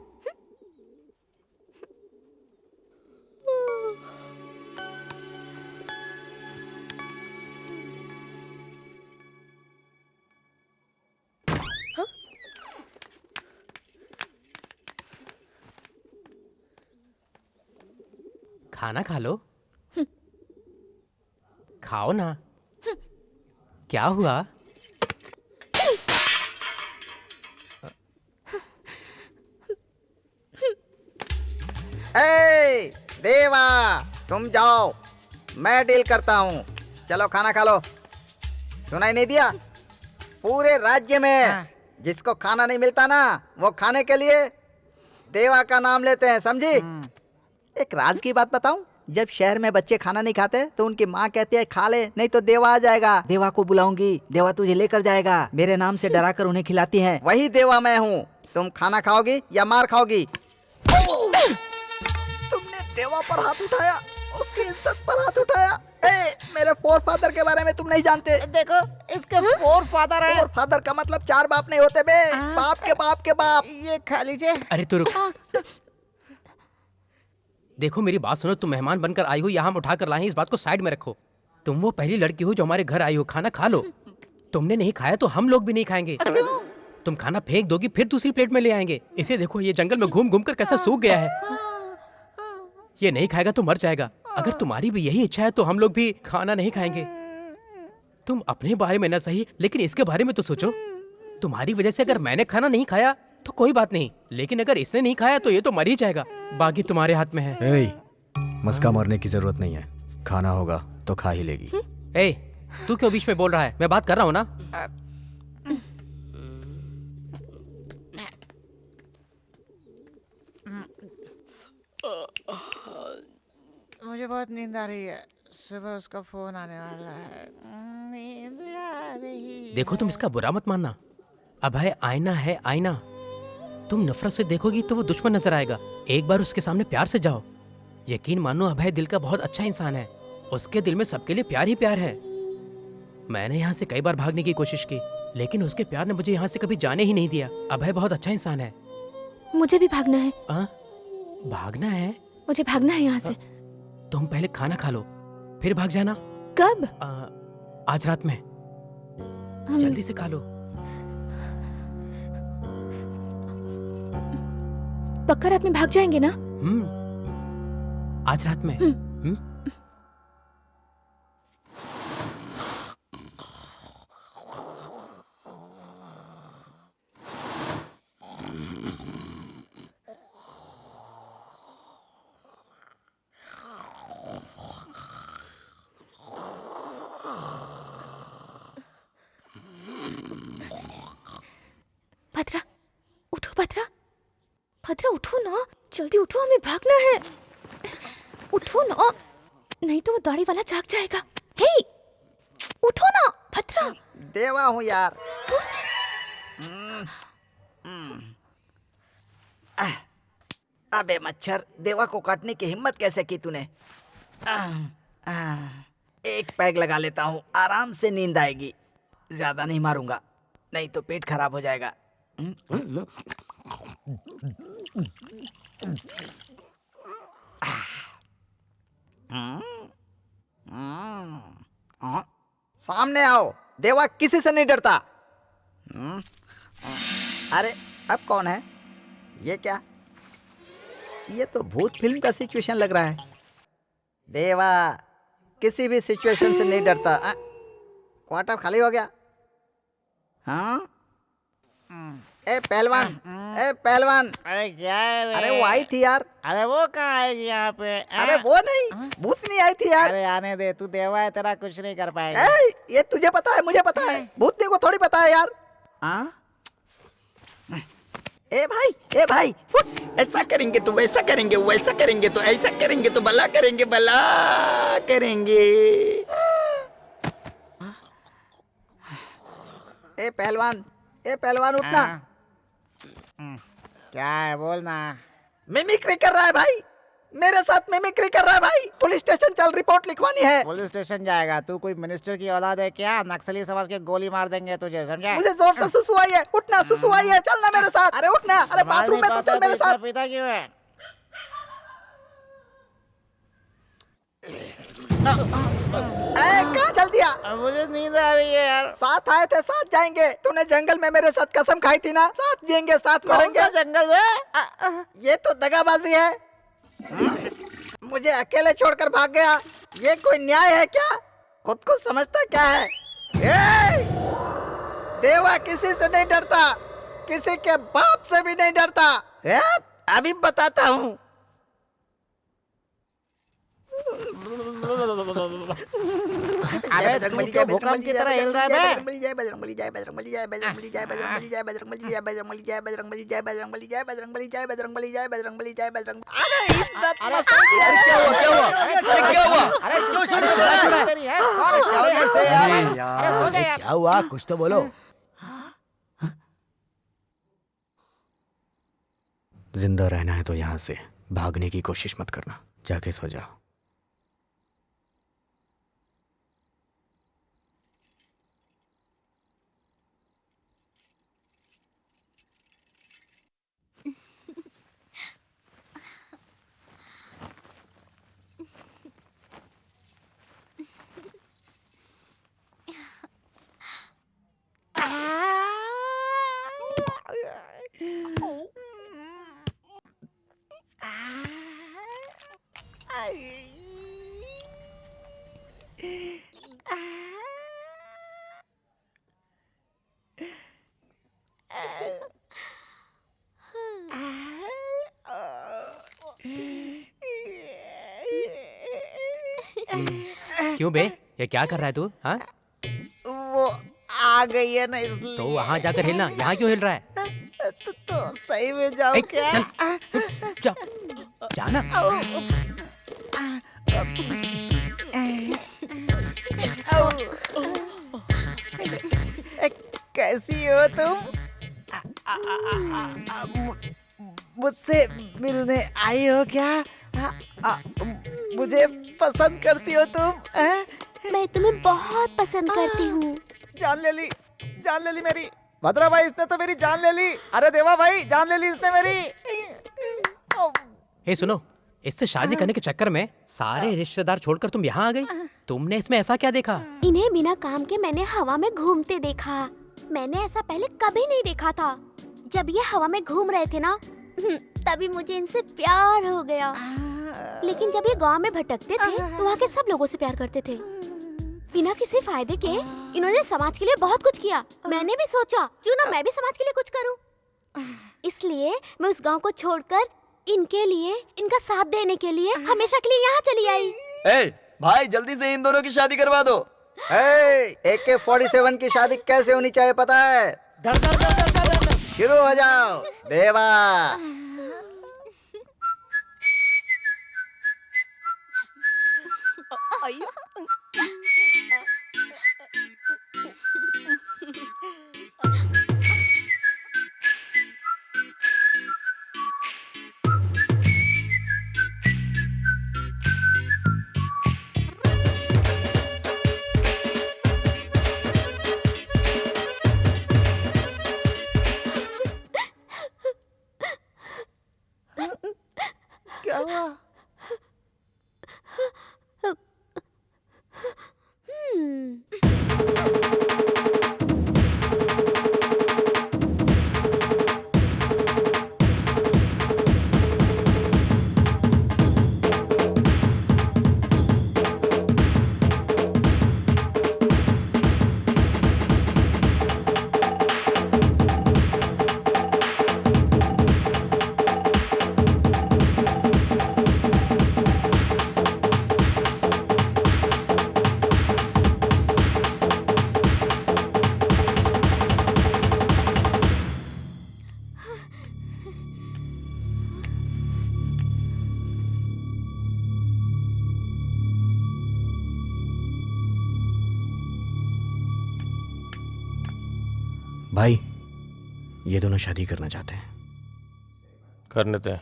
खाना खा लो। खाओ ना। क्या हुआ? ए, देवा तुम जाओ, मैं डील करता हूँ। चलो खाना खा लो। सुनाई नहीं दिया? पूरे राज्य में जिसको खाना नहीं मिलता ना, वो खाने के लिए देवा का नाम लेते हैं, समझी? एक राज की बात बताऊं? जब शहर में बच्चे खाना नहीं खाते तो उनकी माँ कहती है खा ले नहीं तो देवा आ जाएगा। देवा को बुलाऊंगी, देवा तुझे लेकर जाएगा। मेरे नाम से डरा कर उन्हें खिलाती हैं। वही देवा मैं हूँ। तुम खाना खाओगी या मार खाओगी? तुमने देवा पर हाथ उठाया, उसकी इज्जत पर हाथ उठाया। ए, मेरे फोर फादर के बारे में तुम नहीं जानते। देखो इसके फोर फादर है। फोर फादर का मतलब 4 बाप नहीं होते बे, बाप के बाप के बाप। ये खा लीजिए। अरे तू रुक। देखो मेरी बात सुनो, तुम मेहमान बनकर आई हो, यहाँ हम उठा कर लाए हैं, इस बात को साइड में रखो। तुम वो पहली लड़की हो जो हमारे घर आई हो। खाना खा लो। तुमने नहीं खाया तो हम लोग भी नहीं खाएंगे। तुम खाना फेंक दोगी फिर दूसरी प्लेट में ले आएंगे। इसे देखो, ये जंगल में घूम घूम कर कैसा सूख गया है। ये नहीं खाएगा तो मर जाएगा। अगर तुम्हारी भी यही इच्छा है तो हम लोग भी खाना नहीं खाएंगे। तुम अपने बारे में ना सही, लेकिन इसके बारे में तो सोचो। तुम्हारी वजह से अगर मैंने खाना नहीं खाया तो कोई बात नहीं, लेकिन अगर इसने नहीं खाया तो ये तो मर ही जाएगा। बाकी तुम्हारे हाथ में है। मस्का मारने की जरूरत नहीं है। खाना होगा तो खा ही लेगी। ए, तू क्यों बीच में बोल रहा है? मैं बात कर रहा हूँ ना। मुझे बहुत नींद आ रही है। सुबह उसका फोन आने वाला है। नींद आ रही। देखो तुम इसका बुरा मत मानना। अभय आईना है, आईना। तुम नफरत से देखोगी तो वो दुश्मन नजर आएगा। एक बार उसके सामने प्यार से जाओ। यकीन मानो, अभय दिल का बहुत अच्छा इंसान है। उसके दिल में सबके लिए प्यार ही प्यार है। मैंने यहाँ से कई बार भागने की कोशिश की, लेकिन उसके प्यार ने मुझे यहाँ से कभी जाने ही नहीं दिया। अभय बहुत अच्छा इंसान है। मुझे भी भागना है। भागना है? मुझे भागना है यहाँ से। तुम पहले खाना खा लो, फिर भाग जाना। कब? आज रात में। जल्दी से खा लो। पक्का रात में भाग जाएंगे ना? आज रात में। भद्रा, उठो भद्रा। भद्रा उठो ना, जल्दी उठो, हमें भागना है। उठो ना, नहीं तो वो दाढ़ी वाला जाग जाएगा। हे, उठो ना भद्रा। देवा हूँ यार। अबे मच्छर, देवा को काटने की हिम्मत कैसे की तूने? एक पैग लगा लेता हूँ, आराम से नींद आएगी। ज्यादा नहीं मारूंगा, नहीं तो पेट खराब हो जाएगा। सामने आओ, देवा किसी से नहीं डरता। अरे अब कौन है? ये क्या? ये तो भूत फिल्म का सिचुएशन लग रहा है। देवा किसी भी सिचुएशन से नहीं डरता। क्वार्टर खाली हो गया। हाँ ए पहलवान, ए पहलवान। अरे क्या है रे? अरे वो आई थी यार। अरे वो कहाँ आएगी यहाँ पे? अरे वो नहीं, भूतनी आई थी यार। अरे आने दे, तू देवा है, तेरा कुछ नहीं कर पाएगा। ये तुझे पता है, मुझे पता है, भूतनी को थोड़ी पता है यार। हाँ? ए भाई फुट। ऐसा करेंगे तो वैसा करेंगे, वैसा करेंगे तो ऐसा करेंगे, तो भला करेंगे, भला करेंगे। ए पहलवान उठना। क्या है बोलना? मिमिक्री कर रहा है भाई, मेरे साथ मिमिक्री कर रहा है भाई। पुलिस स्टेशन चल, रिपोर्ट लिखवानी है। पुलिस स्टेशन जाएगा? तू कोई मिनिस्टर की औलाद है क्या? नक्सली समझ के गोली मार देंगे तुझे, समझा? मुझे जोर से सुसु आई है, उठना, सुसु आई है, चलना मेरे साथ। अरे उठना, अरे बाथरूम में तो चल मेरे साथ। पिता क्यों है? कहाँ चल दिया? मुझे नींद आ रही है यार। साथ आए थे, साथ जाएंगे। तूने जंगल में मेरे साथ कसम खाई थी ना, साथ जिएंगे, साथ मरेंगे। कौन सा जंगल में? ये तो दगाबाजी है। मुझे अकेले छोड़कर भाग गया, ये कोई न्याय है क्या? खुद को समझता क्या है? देवा किसी से नहीं डरता, किसी के बाप से भी नहीं डरता। अभी बताता हूँ। अरे तू तो भूकंप की तरह हिल रहा है। बजरंगबली जय, बजरंगबली जय, बजरंगबली जय, बजरंगबली जय, बजरंगबली जय, बजरंगबली जय, बजरंगबली जय, बजरंगबली जय, बजरंगबली जय, बजरंगबली जय, बजरंगबली जय, बजरंगली जय, बजरंग। अरे इज्जत मसाई। अरे क्या हुआ, क्या हुआ? अरे क्या हुआ? अरे क्यों तेरी है? अरे यार क्या हुआ, कुछ तो बोलो। जिंदा रहना है तो यहाँ से भागने की कोशिश मत करना, जाके सो जाओ। क्यों बे, ये क्या कर रहा है तू? हाँ? वो आ गई है ना, इसलिए। तो वहाँ जाकर हिलना, यहाँ क्यों हिल रहा है? तो सही में जाओ क्या? जा, जाना। कैसी हो तुम? मुझसे मिलने आई हो क्या? मुझे पसंद करती हो तुम? मैं तुम्हें बहुत पसंद करती हूँ। जान ले ली मेरी। भद्रा भाई, इसने तो मेरी जान ले ली। अरे देवा भाई, जान ले ली इसने मेरी। हे सुनो, इससे शादी करने के चक्कर में सारे रिश्तेदार छोड़कर तुम यहाँ आ गई। तुमने इसमें ऐसा क्या देखा? इन्हें बिना काम के मैंने हवा में घूमते देखा। मैंने ऐसा पहले कभी नहीं देखा था। जब ये हवा में घूम रहे थे ना, तभी मुझे इनसे प्यार हो गया। लेकिन जब ये गांव में भटकते थे तो वहाँ के सब लोगों से प्यार करते थे। बिना किसी फायदे के इन्होंने समाज के लिए बहुत कुछ किया। मैंने भी सोचा क्यों ना मैं भी समाज के लिए कुछ करूं। इसलिए मैं उस गांव को छोड़कर इनके लिए, इनका साथ देने के लिए हमेशा के लिए यहाँ चली आई। ए भाई, जल्दी से इन दोनों की शादी करवा दो। AK-47 की शादी कैसे होनी चाहिए पता है? शुरू हो जाओ देवा। क्या हुआ? भाई, ये दोनों शादी करना चाहते हैं। करने दे।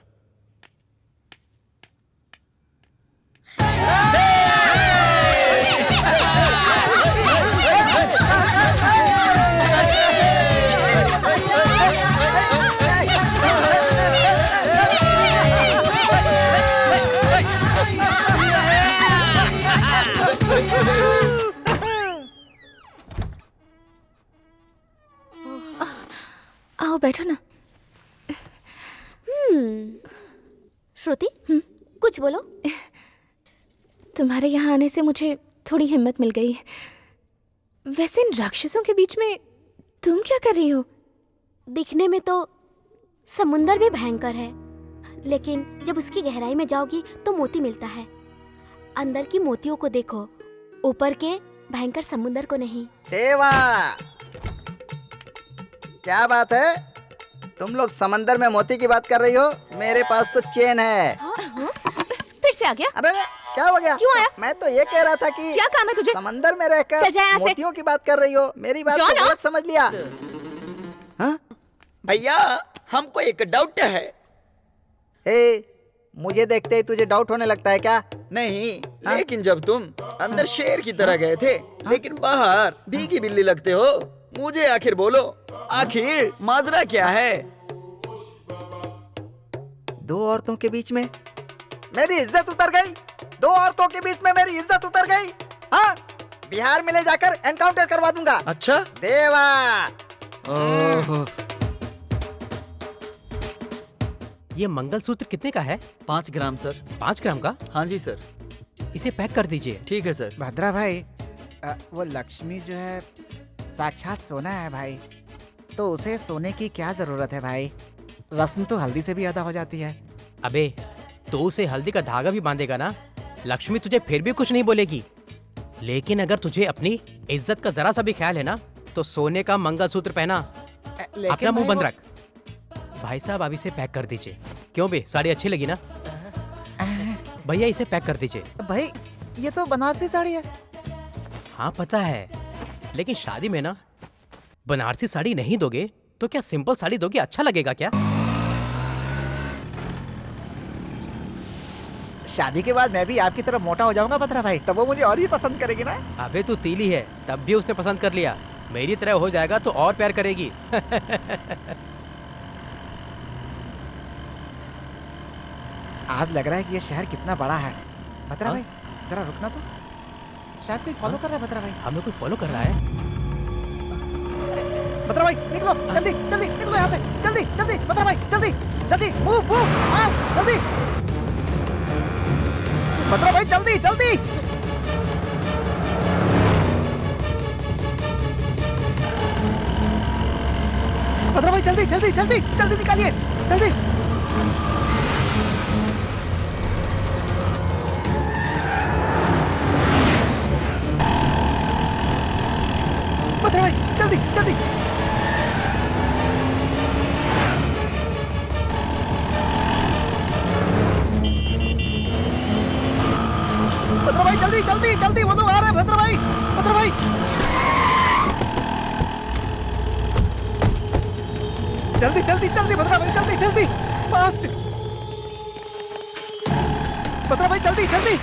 आओ बैठो ना। श्रुति, कुछ बोलो। तुम्हारे यहाँ आने से मुझे थोड़ी हिम्मत मिल गई। वैसे इन राक्षसों के बीच में तुम क्या कर रही हो? दिखने में तो समुंदर भी भयंकर है, लेकिन जब उसकी गहराई में जाओगी तो मोती मिलता है। अंदर की मोतियों को देखो, ऊपर के भयंकर समुंदर को नहीं। देवा, क्या बात है? तुम लोग समंदर में मोती की बात कर रही हो? मेरे पास तो चेन है। फिर से आ गया? अरे क्या हो गया? क्यों आया? मैं तो ये कह रहा था कि क्या काम है तुझे? समंदर में रहकर चल जा यहाँ से। मोतियों की बात कर रही हो। मेरी बात को गलत समझ लिया। भैया, हमको एक डाउट है। मुझे देखते ही तुझे डाउट होने लगता है क्या? नहीं, लेकिन जब तुम अंदर शेर की तरह गए थे, लेकिन बाहर भीगी बिल्ली लगते हो, मुझे आखिर बोलो, आखिर माजरा क्या है? दो औरतों के बीच में मेरी इज्जत उतर गई। दो औरतों के बीच में मेरी इज्जत उतर गई। हाँ, बिहार में ले जाकर एनकाउंटर करवा दूंगा। अच्छा देवा। ये मंगलसूत्र कितने का है? 5 ग्राम सर। 5 ग्राम का? हाँ जी सर। इसे पैक कर दीजिए। ठीक है सर। भद्रा भाई, वो लक्ष्मी जो है साक्षात सोना है भाई, तो उसे सोने की क्या जरूरत है भाई? रस्म तो हल्दी से भी ज्यादा हो जाती है। अबे, तो उसे हल्दी का धागा भी बांधेगा ना, लक्ष्मी तुझे फिर भी कुछ नहीं बोलेगी। लेकिन अगर तुझे अपनी इज्जत का जरा सा भी ख्याल है ना, तो सोने का मंगलसूत्र पहना। अपना मुंह बंद रख। भाई साहब, अब इसे पैक कर दीजिए। क्यों बे, साड़ी अच्छी लगी ना? भैया, इसे पैक कर दीजिए। भाई, ये तो बनारसी साड़ी है। हाँ पता है, लेकिन शादी में ना बनारसी साड़ी नहीं दोगे तो क्या सिंपल साड़ी दोगे? अच्छा लगेगा क्या? शादी के बाद मैं भी आपकी तरफ मोटा हो जाऊंगा भद्रा भाई, तब वो मुझे और भी पसंद करेगी ना। अबे तू तीली है, तब भी उसने पसंद कर लिया। मेरी तरह हो जाएगा तो और प्यार करेगी। आज लग रहा है कि ये शहर कितना बड़ा है। भद्रा भाई, जरा रुकना तो। शायद कोई फॉलो कर रहा है भद्रा भाई। हमें कोई फॉलो कर रहा है? भद्रा भाई निकलो, जल्दी जल्दी निकलो यहाँ से, जल्दी जल्दी। भद्रा भाई जल्दी जल्दी, मूव मूव फास्ट, जल्दी। भद्रा भाई जल्दी जल्दी। भद्रा भाई जल्दी जल्दी जल्दी जल्दी निकालिए, जल्दी। भद्रा भाई जल्दी जल्दी। भद्रा भाई जल्दी जल्दी जल्दी, वो लोग आ रहे हैं। भद्रा भाई, भद्रा भाई जल्दी जल्दी जल्दी। भद्रा भाई जल्दी जल्दी, फास्ट। भद्रा भाई जल्दी जल्दी।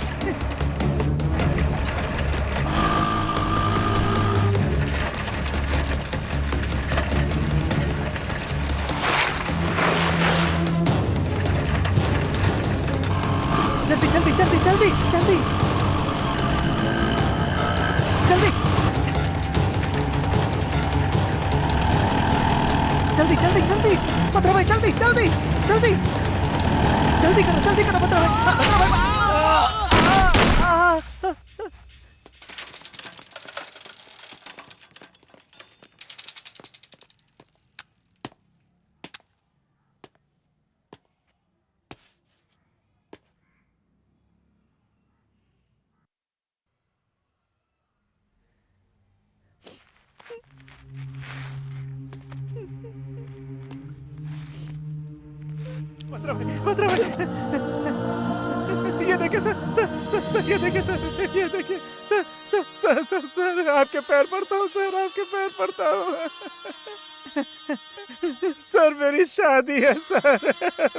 जल्दी जल्दी जल्दी जल्दी जल्दी जल्दी जल्दी जल्दी जल्दी। भद्रा भाई जल्दी जल्दी जल्दी जल्दी करो भद्रा भाई। भद्रा भाई भद्रा भाई, ये देखिए सर, ये देखिए सर, ये देखिए सर, आपके पैर पड़ता हूँ सर, आपके पैर पड़ता हूँ। सर मेरी शादी है सर,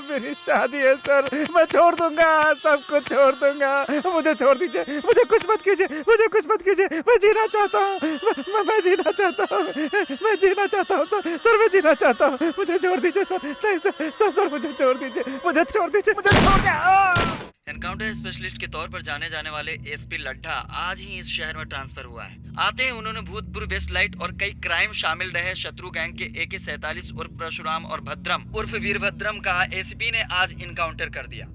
मेरी शादी है सर, मैं छोड़ दूंगा, सब कुछ छोड़ दूंगा, मुझे छोड़ दीजिए, मुझे कुछ मत कीजिए, मुझे कुछ मत कीजिए, मैं जीना चाहता हूँ, मैं जीना चाहता हूँ, मैं जीना चाहता हूँ सर, सर मैं जीना चाहता हूँ, मुझे छोड़ दीजिए सर, नहीं सर मुझे छोड़ दीजिए, मुझे छोड़ दीजिए, मुझे छोड़ दीजिए। एनकाउंटर स्पेशलिस्ट के तौर पर जाने जाने वाले एसपी लड्ढा आज ही इस शहर में ट्रांसफर हुआ है। आते ही उन्होंने भूतपूर्व वेस्टलाइट और कई क्राइम शामिल रहे शत्रु गैंग के AK-47 उर्फ परशुराम और भद्रम उर्फ वीरभद्रम का एसपी ने आज इनकाउंटर कर दिया।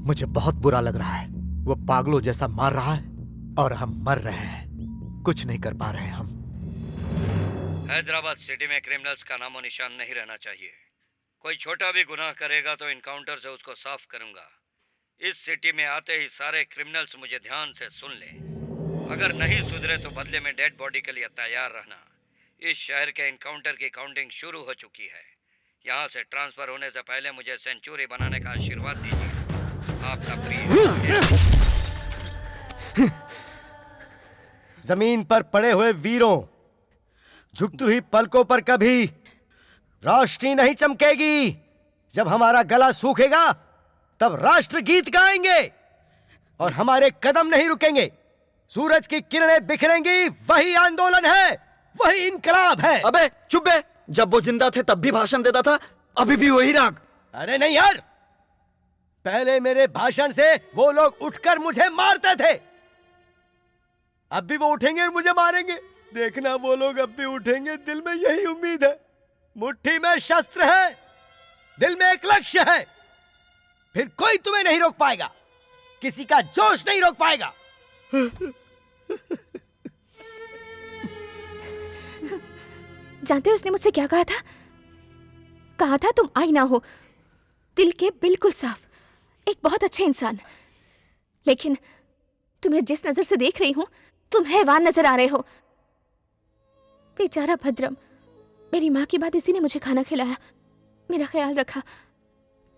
मुझे बहुत बुरा लग रहा है। वो पागलों जैसा मार रहा है और हम मर रहे हैं, कुछ नहीं कर पा रहे हैं हम। हैदराबाद सिटी में क्रिमिनल्स का नामो निशान नहीं रहना चाहिए। कोई छोटा भी गुनाह करेगा तो इनकाउंटर से उसको साफ करूंगा। इस सिटी में आते ही सारे क्रिमिनल्स मुझे ध्यान से सुन लें। अगर नहीं सुधरे तो बदले में डेड बॉडी के लिए तैयार रहना। इस शहर के इनकाउंटर की काउंटिंग शुरू हो चुकी है। यहाँ से ट्रांसफर होने से पहले मुझे सेंचुरी बनाने का आशीर्वाद दीजिए। आपका प्रिय। जमीन पर पड़े हुए वीरों, झुकती हुई पलकों पर कभी रोशनी नहीं चमकेगी। जब हमारा गला सूखेगा तब राष्ट्र गीत गाएंगे और हमारे कदम नहीं रुकेंगे। सूरज की किरणें बिखरेंगी, वही आंदोलन है, वही इनकलाब है। अबे चुप बे, जब वो जिंदा थे तब भी भाषण देता था, अभी भी वही राग। अरे नहीं यार, पहले मेरे भाषण से वो लोग उठकर मुझे मारते थे, अब भी वो उठेंगे और मुझे मारेंगे। देखना वो लोग अब भी उठेंगे, दिल में यही उम्मीद है। मुट्ठी में शस्त्र है, दिल में एक लक्ष्य है, फिर कोई तुम्हें नहीं रोक पाएगा, किसी का जोश नहीं रोक पाएगा। जानते हो उसने मुझसे क्या कहा था? कहा था तुम आई ना हो, दिल के बिल्कुल साफ, एक बहुत अच्छे इंसान, लेकिन तुम्हें जिस नजर से देख रही हूं तुम हैवान नजर आ रहे हो। बेचारा भद्रम, मेरी माँ के बाद इसी ने मुझे खाना खिलाया, मेरा ख्याल रखा।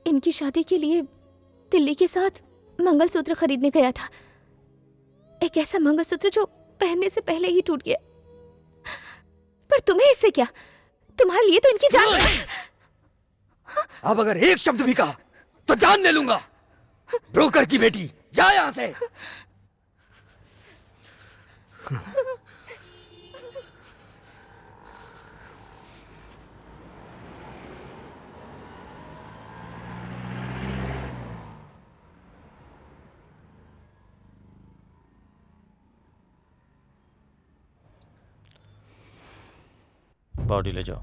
इनकी शादी के लिए दिल्ली के साथ मंगलसूत्र खरीदने गया था, एक ऐसा मंगलसूत्र जो पहनने से पहले ही टूट गया। पर तुम्हें इससे क्या, तुम्हारे लिए तो इनकी जान। अब अगर एक शब्द भी कहा तो जान ले लूंगा। ब्रोकर की बेटी, जा यहां से। बॉडी ले जाओ।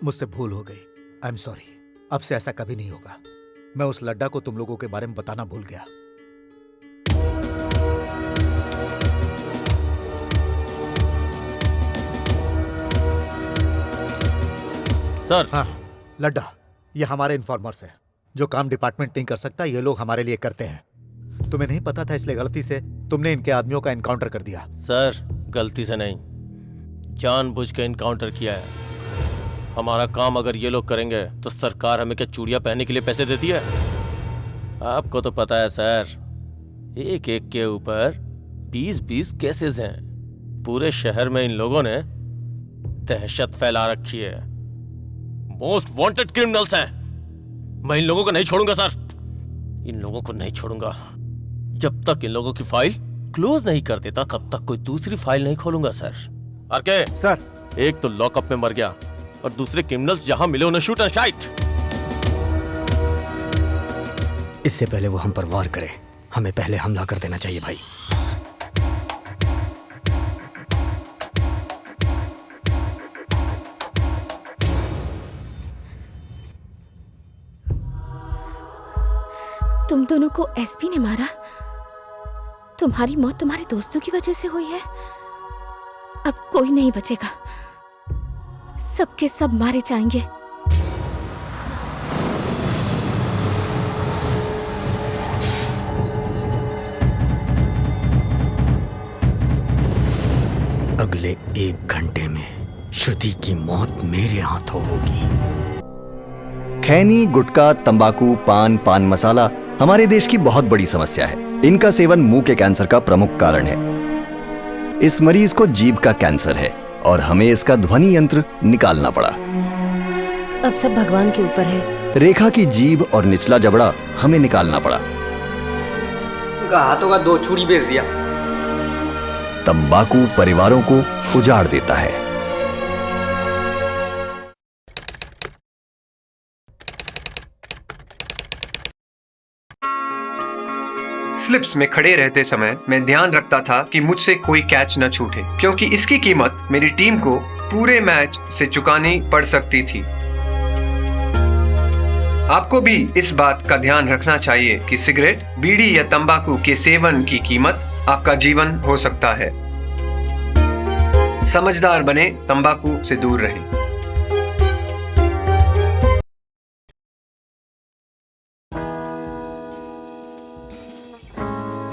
मुझसे भूल हो गई, आई एम सॉरी। अब से ऐसा कभी नहीं होगा। मैं उस लड्डा को तुम लोगों के बारे में बताना भूल गया। सर। हाँ लड्डा, ये हमारे इन्फॉर्मर्स हैं। जो काम डिपार्टमेंट नहीं कर सकता ये लोग हमारे लिए करते हैं। तुम्हें नहीं पता था इसलिए गलती से तुमने इनके आदमियों का एनकाउंटर कर दिया। सर गलती से नहीं, जानबूझ के एनकाउंटर किया है। हमारा काम अगर ये लोग करेंगे तो सरकार हमें क्या चूड़ियां पहनने के लिए पैसे देती है? आपको तो पता है सर, एक एक के ऊपर 20-20 केसेस हैं। पूरे शहर में इन लोगों ने दहशत फैला रखी है। मोस्ट वांटेड क्रिमिनल्स हैं। मैं इन लोगों को नहीं छोड़ूंगा सर, इन लोगों को नहीं छोड़ूंगा। जब तक इन लोगों की फाइल क्लोज नहीं कर देता तब तक कोई दूसरी फाइल नहीं खोलूंगा सर। आरके सर, एक तो लॉकअप में मर गया और दूसरे क्रिमिनल्स जहां मिले उन्हें शूट एंड शाइट। इससे पहले वो हम पर वार करे, हमें पहले हमला कर देना चाहिए भाई। तुम दोनों को एसपी ने मारा? तुम्हारी मौत तुम्हारे दोस्तों की वजह से हुई है? अब कोई नहीं बचेगा, सबके सब मारे जाएंगे। अगले 1 घंटे में श्रुति की मौत मेरे हाथों होगी। खैनी, गुटखा, तंबाकू, पान मसाला हमारे देश की बहुत बड़ी समस्या है। इनका सेवन मुंह के कैंसर का प्रमुख कारण है। इस मरीज को जीभ का कैंसर है और हमें इसका ध्वनि यंत्र निकालना पड़ा। अब सब भगवान के ऊपर है। रेखा की जीभ और निचला जबड़ा हमें निकालना पड़ा। हाथों का 2 चूड़ी बेच दिया। तंबाकू परिवारों को उजाड़ देता है। स्लिप्स में खड़े रहते समय मैं ध्यान रखता था कि मुझसे कोई कैच न छूटे, क्योंकि इसकी कीमत मेरी टीम को पूरे मैच से चुकानी पड़ सकती थी। आपको भी इस बात का ध्यान रखना चाहिए कि सिगरेट, बीड़ी या तंबाकू के सेवन की कीमत आपका जीवन हो सकता है। समझदार बने, तंबाकू से दूर रहें।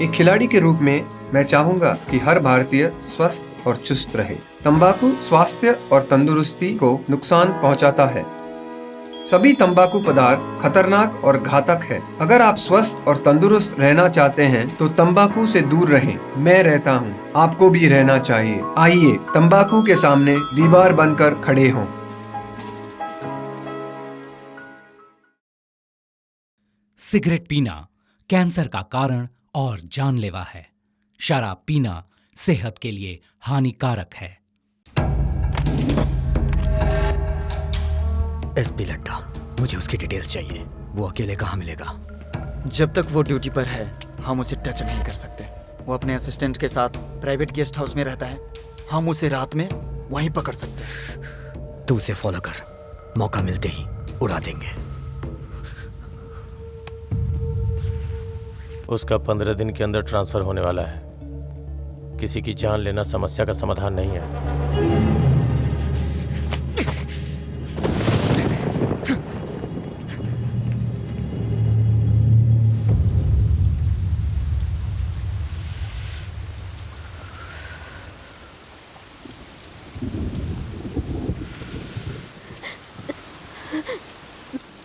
एक खिलाड़ी के रूप में मैं चाहूंगा कि हर भारतीय स्वस्थ और चुस्त रहे। तंबाकू स्वास्थ्य और तंदुरुस्ती को नुकसान पहुंचाता है। सभी तंबाकू पदार्थ खतरनाक और घातक है। अगर आप स्वस्थ और तंदुरुस्त रहना चाहते हैं तो तंबाकू से दूर रहें। मैं रहता हूं, आपको भी रहना चाहिए। आइए तंबाकू के सामने दीवार बनकर खड़े हों। सिगरेट पीना कैंसर का कारण और जानलेवा है। शराब पीना सेहत के लिए हानिकारक है। एसपी लड्डा, मुझे उसकी डिटेल्स चाहिए। वो अकेले कहाँ मिलेगा? जब तक वो ड्यूटी पर है हम उसे टच नहीं कर सकते। वो अपने असिस्टेंट के साथ प्राइवेट गेस्ट हाउस में रहता है। हम उसे रात में वहीं पकड़ सकते हैं। तू उसे फॉलो कर, मौका मिलते ही उड़ा देंगे। उसका 15 दिन के अंदर ट्रांसफर होने वाला है। किसी की जान लेना समस्या का समाधान नहीं है।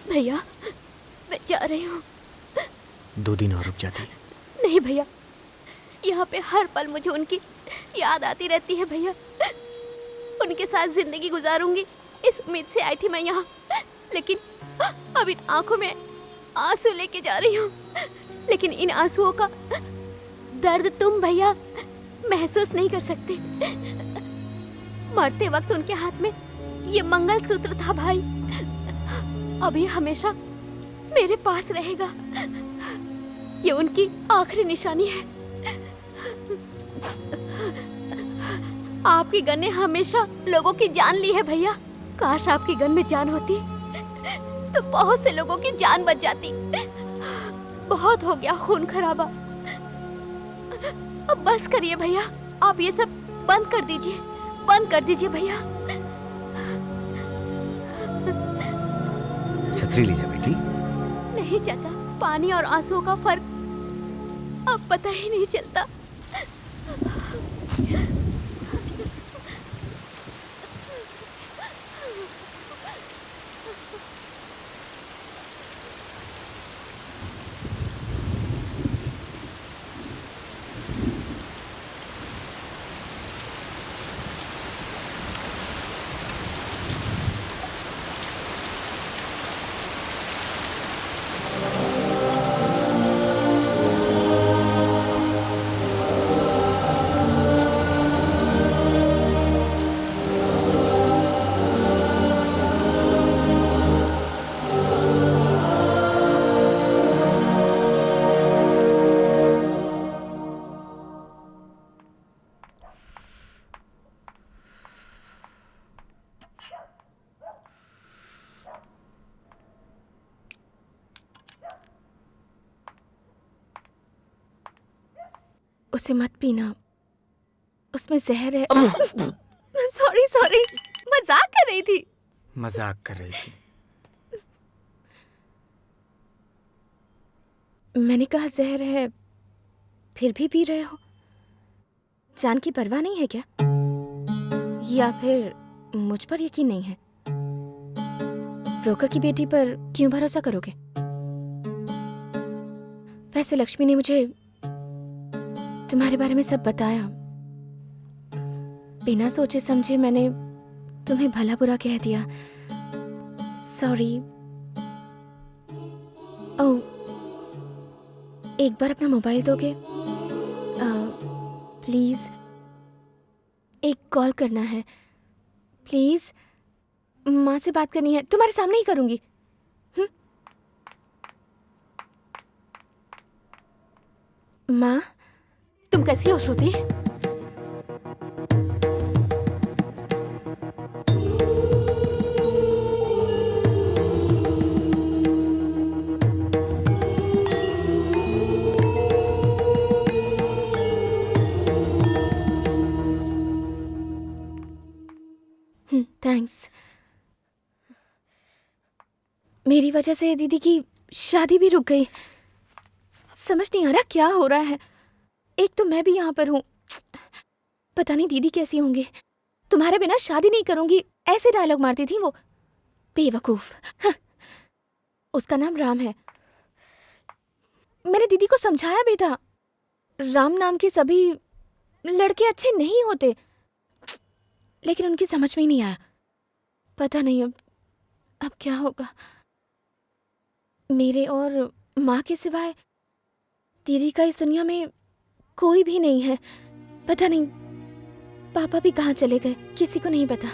भैया, मैं जा रही हूँ। 2 दिन और रुक जाती। नहीं भैया, यहाँ पे हर पल मुझे उनकी याद आती रहती है भैया। उनके साथ जिंदगी गुजारूंगी इस उम्मीद से आई थी मैं यहाँ, लेकिन अब इन आंखों में आंसू लेके जा रही हूँ। लेकिन इन आंसुओं का दर्द तुम भैया महसूस नहीं कर सकते। मरते वक्त उनके हाथ में ये मंगलसूत्र था भाई। अब ये हमेशा मेरे पास रहेगा। ये उनकी आखिरी निशानी है। आपकी गन ने हमेशा लोगों की जान ली है भैया। काश आपकी गन में जान होती तो बहुत से लोगों की जान बच जाती। बहुत हो गया खून खराबा। अब बस करिए भैया, आप ये सब बंद कर दीजिए, बंद कर दीजिए भैया। छतरी लीजिए बेटी। नहीं चाचा, पानी और आंसुओं का फर्क अब पता ही नहीं चलता। उसे मत पीना, उसमें जहर है। सॉरी सॉरी, मजाक कर रही थी। मजाक कर रही थी। मैंने कहा जहर है, फिर भी पी रहे हो। जान की परवाह नहीं है क्या? या फिर मुझ पर यकीन नहीं है? ब्रोकर की बेटी पर क्यों भरोसा करोगे? वैसे लक्ष्मी ने मुझे तुम्हारे बारे में सब बताया। बिना सोचे समझे मैंने तुम्हें भला बुरा कह दिया। सॉरी। ओह, एक बार अपना मोबाइल दोगे? प्लीज, एक कॉल करना है प्लीज। माँ से बात करनी है, तुम्हारे सामने ही करूंगी। माँ, तुम कैसी हो श्रुति? थैंक्स। मेरी वजह से दीदी की शादी भी रुक गई। समझ नहीं आ रहा क्या हो रहा है। एक तो मैं भी यहाँ पर हूँ, पता नहीं दीदी कैसी होंगी। तुम्हारे बिना शादी नहीं करूंगी, ऐसे डायलॉग मारती थी वो, बेवकूफ। उसका नाम राम है। मैंने दीदी को समझाया भी था, राम नाम के सभी लड़के अच्छे नहीं होते, लेकिन उनकी समझ में ही नहीं आया। पता नहीं अब क्या होगा। मेरे और माँ के सिवाय दीदी का इस दुनिया में कोई भी नहीं है। पता नहीं पापा भी कहाँ चले गए, किसी को नहीं पता।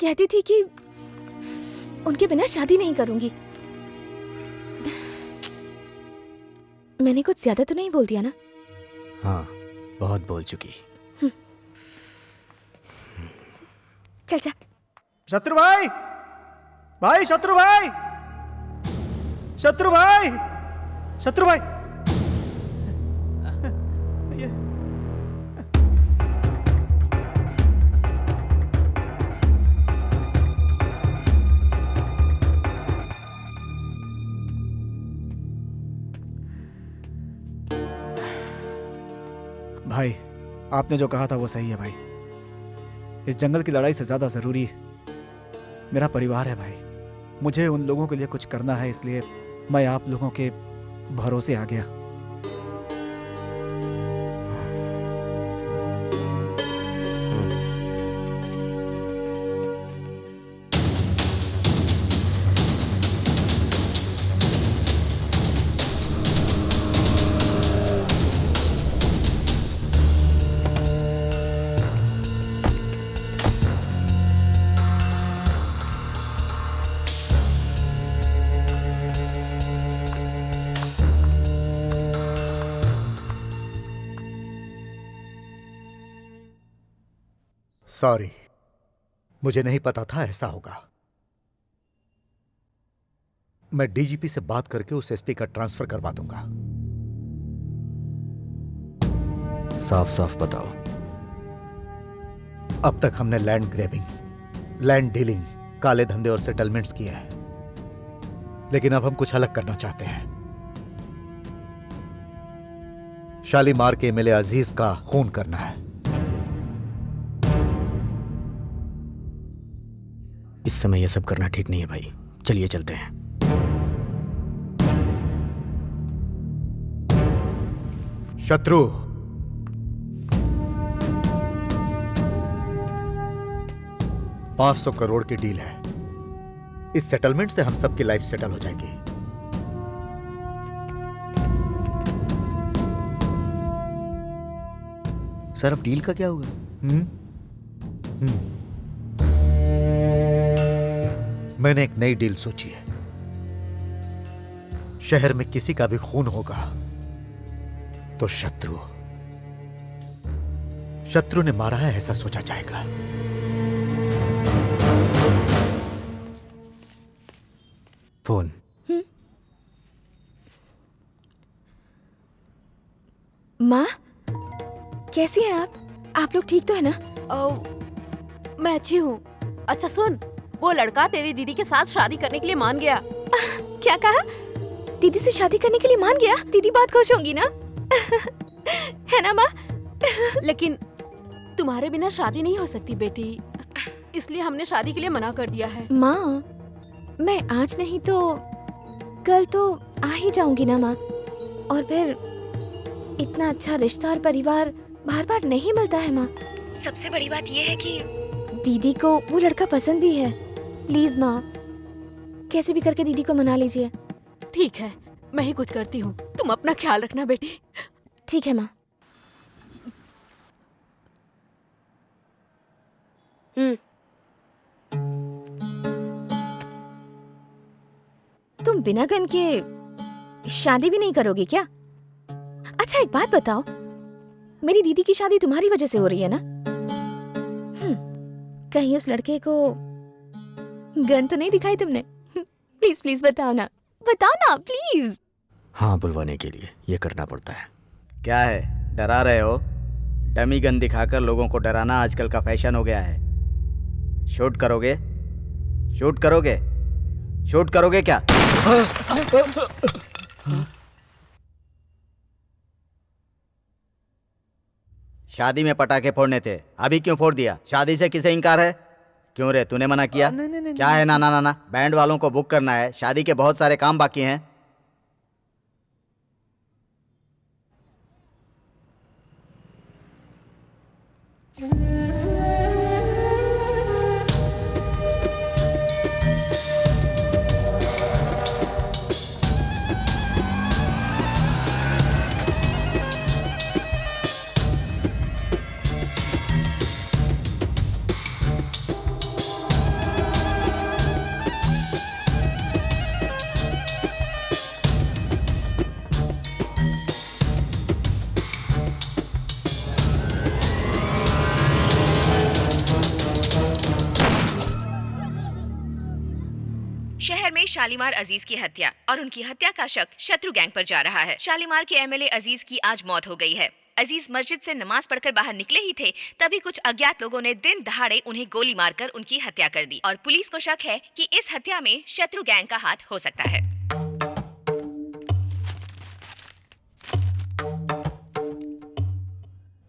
कहती थी कि उनके बिना शादी नहीं करूंगी। मैंने कुछ ज्यादा तो नहीं बोल दिया ना? हाँ, बहुत बोल चुकी। चल जा। शत्रु भाई, भाई शत्रु भाई, शत्रु भाई, शत्रु भाई। भाई, आपने जो कहा था वो सही है भाई। इस जंगल की लड़ाई से ज्यादा जरूरी मेरा परिवार है भाई। मुझे उन लोगों के लिए कुछ करना है, इसलिए मैं आप लोगों के भरोसे आ गया। सॉरी, मुझे नहीं पता था ऐसा होगा। मैं डीजीपी से बात करके उस एसपी का ट्रांसफर करवा दूंगा। साफ साफ बताओ। अब तक हमने लैंड ग्रैबिंग, लैंड डीलिंग, काले धंधे और सेटलमेंट्स किए हैं, लेकिन अब हम कुछ अलग करना चाहते हैं। शालीमार के एमएलए अजीज का खून करना है। इस समय यह सब करना ठीक नहीं है भाई। चलिए चलते हैं। शत्रु, $500 करोड़ की डील है। इस सेटलमेंट से हम सबकी लाइफ सेटल हो जाएगी। सर, अब डील का क्या होगा? मैंने एक नई डील सोची है। शहर में किसी का भी खून होगा तो शत्रु ने मारा है ऐसा सोचा जाएगा। फोन। माँ, कैसी हैं आप? आप लोग ठीक तो है ना? मैं अच्छी हूँ। अच्छा सुन, वो लड़का तेरी दीदी के साथ शादी करने के लिए मान गया। क्या कहा? दीदी से शादी करने के लिए मान गया? दीदी बहुत खुश होंगी ना? है ना माँ? लेकिन तुम्हारे बिना शादी नहीं हो सकती बेटी, इसलिए हमने शादी के लिए मना कर दिया है। माँ, मैं आज नहीं तो कल तो आ ही जाऊंगी ना माँ। और फिर इतना अच्छा रिश्ता और परिवार बार बार नहीं मिलता है माँ। सबसे बड़ी बात ये है कि दीदी को वो लड़का पसंद भी है। प्लीज माँ, कैसे भी करके दीदी को मना लीजिए। ठीक है, मैं ही कुछ करती हूँ, तुम अपना ख्याल रखना बेटी। ठीक है माँ। तुम बिना गन के शादी भी नहीं करोगी क्या? अच्छा एक बात बताओ, मेरी दीदी की शादी तुम्हारी वजह से हो रही है ना? कहीं उस लड़के को गन तो नहीं दिखाई तुमने? प्लीज प्लीज बताओ ना प्लीज। हाँ, बुलवाने के लिए ये करना पड़ता है। क्या है, डरा रहे हो? डमी गन दिखाकर लोगों को डराना आजकल का फैशन हो गया है। शूट करोगे? शूट करोगे? शूट करोगे क्या? शादी में पटाखे फोड़ने थे, अभी क्यों फोड़ दिया? शादी से किसे इनकार है? क्यों रे, तूने मना किया? क्या है ना ना ना ना, बैंड वालों को बुक करना है, शादी के बहुत सारे काम बाकी हैं। शहर में शालीमार अजीज की हत्या और उनकी हत्या का शक शत्रु गैंग पर जा रहा है। शालीमार के एमएलए अजीज की आज मौत हो गई है। अजीज मस्जिद से नमाज पढ़कर बाहर निकले ही थे, तभी कुछ अज्ञात लोगों ने दिन दहाड़े उन्हें गोली मारकर उनकी हत्या कर दी और पुलिस को शक है कि इस हत्या में शत्रु गैंग का हाथ हो सकता है।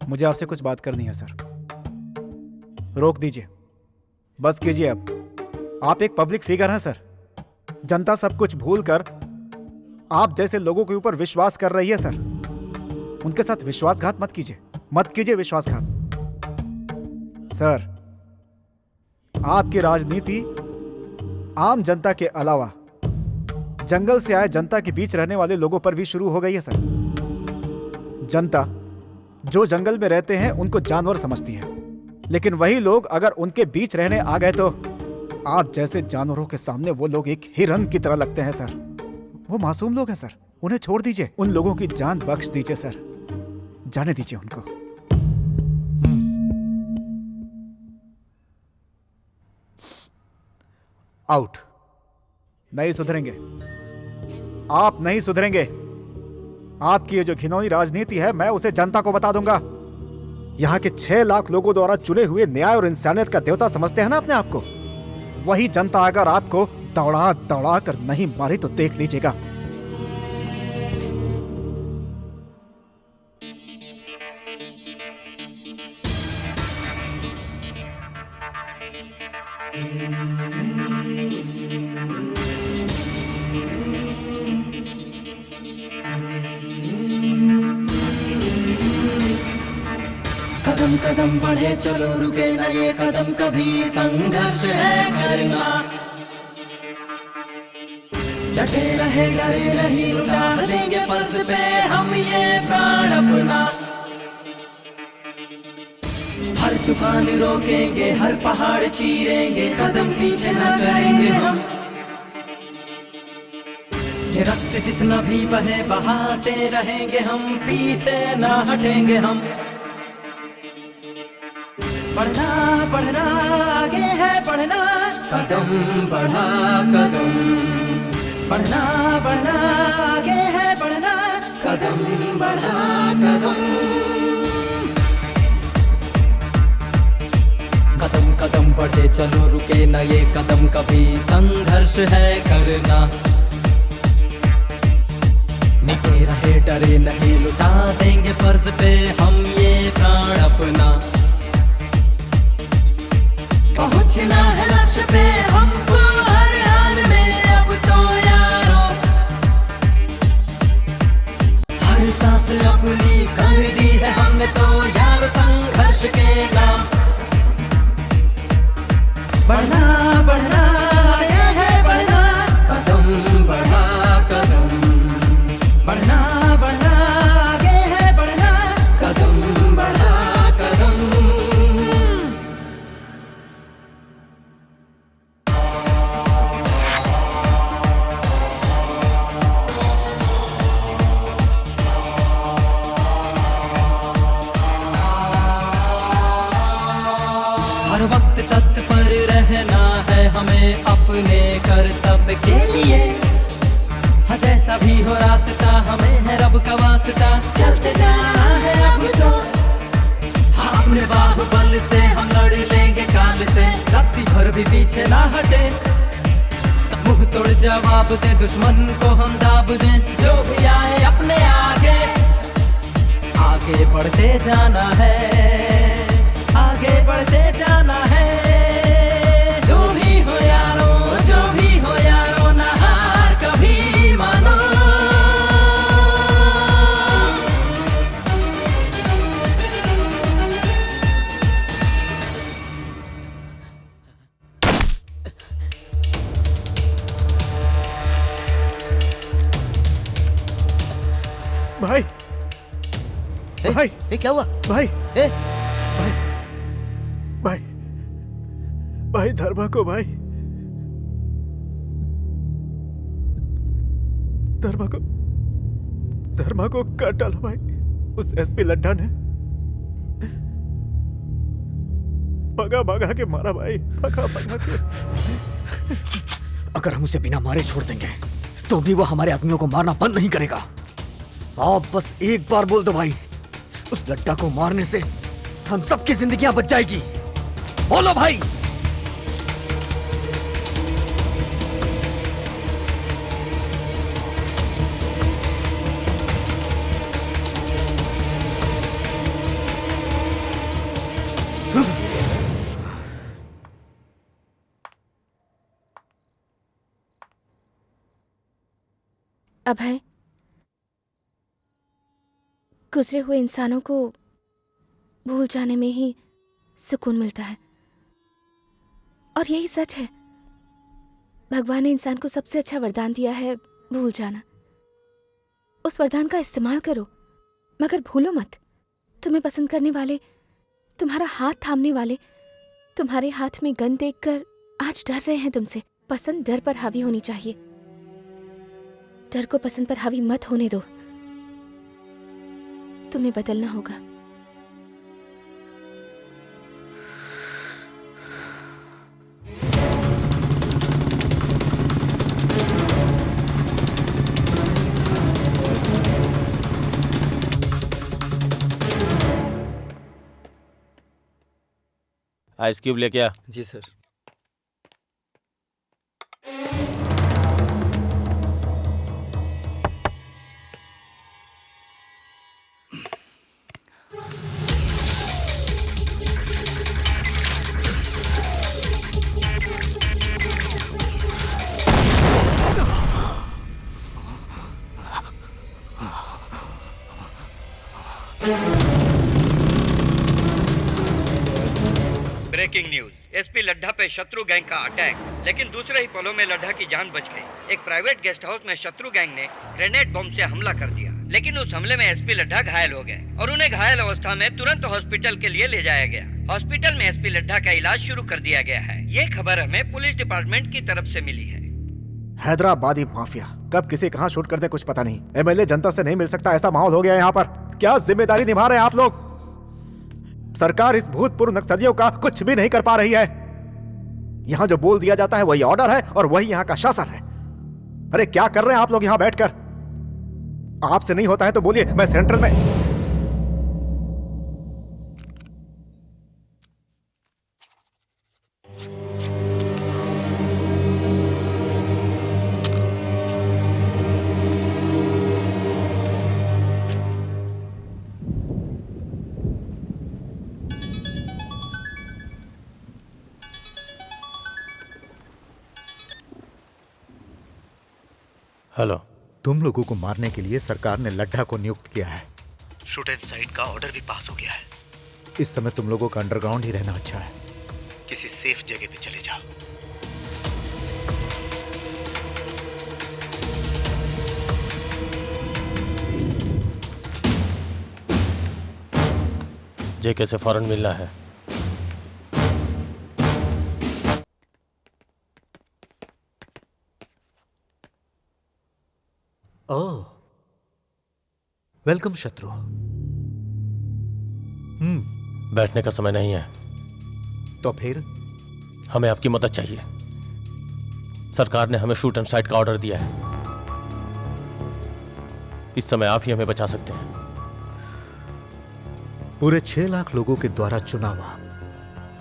मुझे आपसे कुछ बात करनी है सर। रोक दीजिए, बस कीजिए। अब आप एक पब्लिक फिगर हैं सर। जनता सब कुछ भूलकर आप जैसे लोगों के ऊपर विश्वास कर रही है सर। उनके साथ विश्वासघात मत कीजिए, मत कीजिए विश्वासघात। सर, आपकी राजनीति आम जनता के अलावा जंगल से आए जनता के बीच रहने वाले लोगों पर भी शुरू हो गई है सर। जनता जो जंगल में रहते हैं उनको जानवर समझती है, लेकिन वही लोग अगर उनके बीच रहने आ गए तो आप जैसे जानवरों के सामने वो लोग एक हिरन की तरह लगते हैं सर। वो मासूम लोग हैं सर, उन्हें छोड़ दीजिए। उन लोगों की जान बख्श दीजिए सर, जाने दीजिए उनको। आउट। नहीं सुधरेंगे, आप नहीं सुधरेंगे। आपकी ये जो घिनौनी राजनीति है, मैं उसे जनता को बता दूंगा। यहाँ के 6 लाख लोगों द्वारा चुने हुए न्याय और इंसानियत का देवता समझते हैं ना अपने आप को, वही जनता अगर आपको दौड़ा दौड़ा कर नहीं मारी तो देख लीजिएगा। कदम कदम बढ़े चलो, रुके न ये कदम कभी, संघर्ष है करना। डटे रहे डरे नहीं, लुटा देंगे फर्ज पे हम ये प्राण अपना। हर तूफान रोकेंगे, हर पहाड़ चीरेंगे, कदम पीछे न करेंगे हम। ये रक्त जितना भी बहे बहाते रहेंगे हम, पीछे ना हटेंगे हम। बढ़ना बढ़ना आगे है बढ़ना, कदम बढ़ा कदम। बढ़ना बढ़ना आगे है बढ़ना, कदम बढ़ा कदम। कदम कदम बढ़े चलो, रुके ना ये कदम कभी, संघर्ष है करना। निके रहे डरे नहीं, लुटा देंगे फर्ज पे हम ये प्राण अपना। हर सांस अपनी कर दी है हमने तो यार संघर्ष के नाम। बढ़ना बढ़ना ये है बढ़ना, कदम बढ़ा कदम, बढ़ना बढ़ना आगे है बढ़ना, कदम बढ़ा कदम। हर वक्त तत्पर रहना है हमें अपने कर्तव्य के लिए। हाँ जैसा भी हो रास्ता हमें है रब का वास्ता, चलते जाना है अब तो। हाँ अपने बाहुबल से हम लड़ लेंगे काल से, रात्रि भर भी पीछे ना हटे। मुंह तोड़ जवाब दे दुश्मन को हम दाब दें, जो भी आए अपने आगे आगे बढ़ते जाना है, आगे बढ़ते जाना है। जो भी हो यारो, जो भी हो यारो, ना हार कभी मानो। भाई भाई ये क्या हुआ भाई ए? भाई भाई धर्मा को भाई, धर्मा को काट डाला भाई उस एसपी लड्ढा ने। भगा भगा के मारा भाई, भगा भगा के। अगर हम उसे बिना मारे छोड़ देंगे तो भी वो हमारे आदमियों को मारना बंद नहीं करेगा। आप बस एक बार बोल दो भाई, उस लड्ढा को मारने से हम सबकी जिंदगियां बच जाएगी। बोलो भाई। अभय, गुजरे हुए इंसानों को भूल जाने में ही सुकून मिलता है, और यही सच है। भगवान ने इंसान को सबसे अच्छा वरदान दिया है, भूल जाना। उस वरदान का इस्तेमाल करो, मगर भूलो मत। तुम्हें पसंद करने वाले, तुम्हारा हाथ थामने वाले, तुम्हारे हाथ में गन देखकर आज डर रहे हैं तुमसे। पसंद डर पर हावी होनी चाहिए, डर को पसंद पर हावी मत होने दो। तुम्हें बदलना होगा। आइस क्यूब लेके आ। जी sir. Breaking news, SP Laddha पे शत्रु गैंग का अटैक, लेकिन दूसरे ही पलों में लड्ढा की जान बच गई। एक प्राइवेट गेस्ट हाउस में शत्रु गैंग ने ग्रेनेड बम से हमला कर दिया, लेकिन उस हमले में एसपी लड्ढा घायल हो गए और उन्हें घायल अवस्था में तुरंत हॉस्पिटल के लिए ले जाया गया। हॉस्पिटल में एसपी लड्ढा का इलाज शुरू कर दिया गया है। ये खबर हमें पुलिस डिपार्टमेंट की तरफ से मिली है। हैदराबादी माफिया कब किसे कहां शूट कर दे कुछ पता नहीं। एमएलए जनता से नहीं मिल सकता, ऐसा माहौल हो गया है यहाँ पर। क्या जिम्मेदारी निभा रहे हैं आप लोग? सरकार इस भूतपूर्व नक्सलियों का कुछ भी नहीं कर पा रही है। यहां जो बोल दिया जाता है वही ऑर्डर है और वही यहां का शासन है। अरे क्या कर रहे हैं आप लोग यहां बैठकर? आपसे नहीं होता है तो बोलिए, मैं सेंट्रल में। हेलो, तुम लोगों को मारने के लिए सरकार ने लड्ढा को नियुक्त किया है। शूट एंड साइड का ऑर्डर भी पास हो गया है। इस समय तुम लोगों का अंडरग्राउंड ही रहना अच्छा है। किसी सेफ जगह पे चले जाओ। जेके से फौरन मिलना है। ओह, वेलकम शत्रु। बैठने का समय नहीं है। तो फिर हमें आपकी मदद चाहिए। सरकार ने हमें शूट एंड साइड का ऑर्डर दिया है। इस समय आप ही हमें बचा सकते हैं। पूरे 6 लाख लोगों के द्वारा चुना हुआ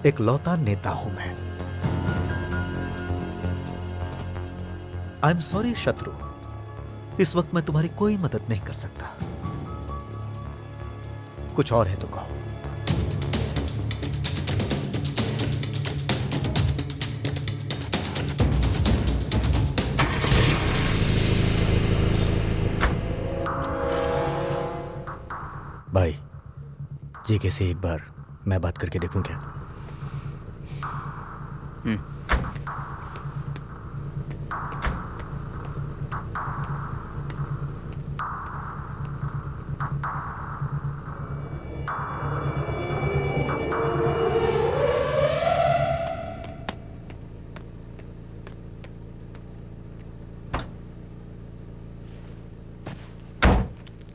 एक लौता नेता हूं मैं। आई एम सॉरी शत्रु, इस वक्त मैं तुम्हारी कोई मदद नहीं कर सकता। कुछ और है तो कहो। भाई, जेके से एक बार मैं बात करके देखूं क्या?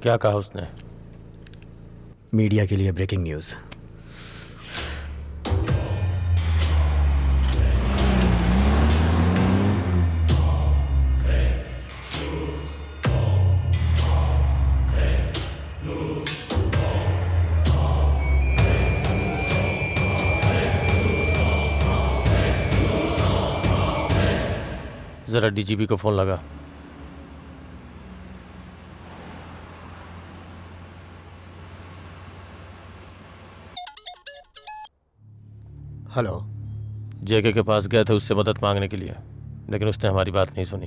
क्या कहा उसने? मीडिया के लिए ब्रेकिंग न्यूज। जरा डीजीपी को फोन लगा। हेलो। जेके के पास गए थे उससे मदद मांगने के लिए, लेकिन उसने हमारी बात नहीं सुनी।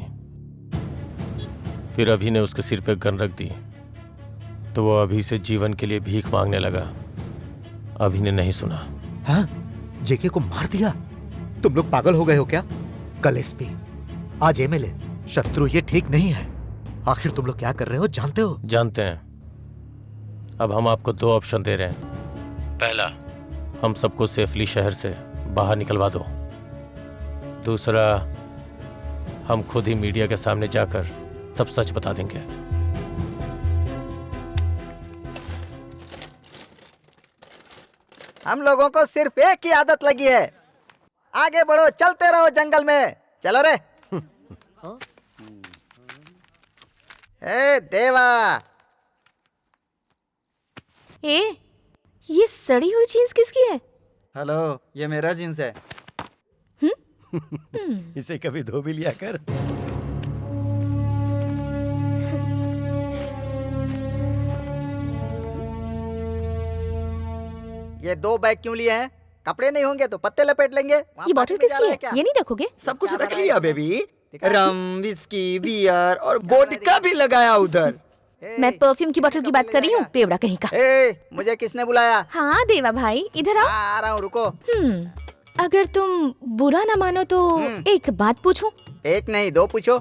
फिर अभी ने उसके सिर पे गन रख दी तो वो अभी से जीवन के लिए भीख मांगने लगा। अभी ने नहीं सुना। हाँ? जेके को मार दिया? तुम लोग पागल हो गए हो क्या? कल एसपी, आज एमएलए। शत्रु, ये ठीक नहीं है। आखिर तुम लोग क्या कर रहे हो जानते हो? जानते हैं। अब हम आपको 2 ऑप्शन दे रहे हैं। पहला, हम सबको सेफली शहर से बाहर निकलवा दो। दूसरा, हम खुद ही मीडिया के सामने जाकर सब सच बता देंगे। हम लोगों को सिर्फ एक ही आदत लगी है, आगे बढ़ो, चलते रहो जंगल में। चलो रे। ए देवा, ये सड़ी हुई जीन्स किसकी है? हेलो, ये मेरा जीन्स है। इसे कभी धो भी लिया कर। ये 2 बैग क्यों लिए हैं? कपड़े नहीं होंगे तो पत्ते लपेट लेंगे। ये बॉटल किसकी है? ये नहीं रखोगे? सब कुछ रख लिया बेबी। रम, विस्की, बियर और वोडका भी लगाया उधर। मैं परफ्यूम की बोतल की बात कर रही हूँ, पेवड़ा कहीं का। मुझे किसने बुलाया? हाँ देवा भाई, इधर आओ। आ रहा हूँ, रुको। अगर तुम बुरा ना मानो तो एक बात पूछूं? एक नहीं 2 पूछो।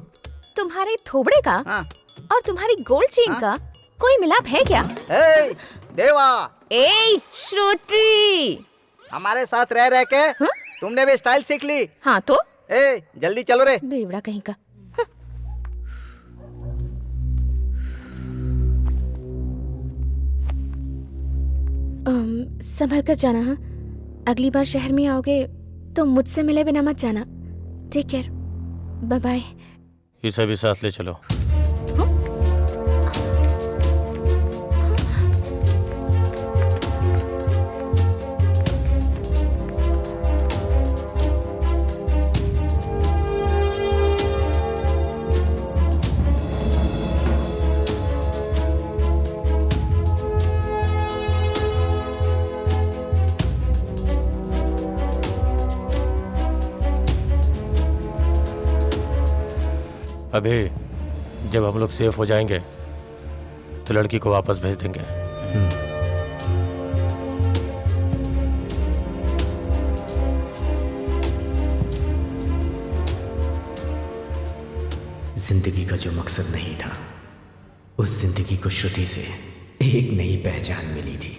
तुम्हारे थोबड़े का और तुम्हारी गोल्ड चेन का कोई मिलाप है क्या? देवा। श्रुति, हमारे साथ रह रह के तुमने भी स्टाइल सीख ली। हाँ तो जल्दी चलो रे। बेवड़ा कहीं का। संभल कर जाना। हाँ, अगली बार शहर में आओगे तो मुझसे मिले बिना मत जाना। Take care, bye bye. इसे भी साथ ले चलो। अभी जब हम लोग सेफ हो जाएंगे तो लड़की को वापस भेज देंगे। जिंदगी का जो मकसद नहीं था, उस जिंदगी को श्रुति से एक नई पहचान मिली थी।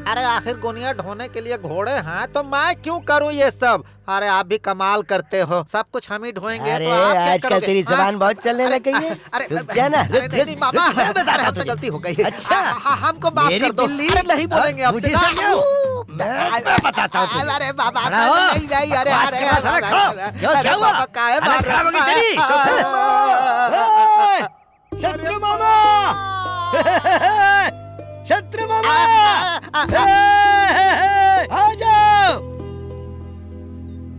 अरे आखिर गुनिया ढोने के लिए घोड़े हैं तो मैं क्यों करूं ये सब। अरे आप भी कमाल करते हो, सब कुछ हम ही ढोएंगे। अरे तो आप क्या आजकल करोगे? तेरी जबान बहुत चलने लग गई है। अरे रुक जा ना, रुक, नहीं, रुक, मामा, रुक, मैं बताता अरे हूँ हमसे तुझे। गलती हो गई। अच्छा, हमको माफ मेरी कर दो। बिल्ली? अरे नहीं बोलेंगे हाँ, आपसे। मुझे समझो। मैं बताता हूँ तुझे। अरे बाबा खड़ा हो। नहीं नहीं, अरे बकवास अरे कर रहा था, खड़ो। क्या हुआ? बाबा काहे हालत मार खराब हो गई रहे तेरी। हैं? शत्रु मामा, शत्रु मामा, आ जाओ,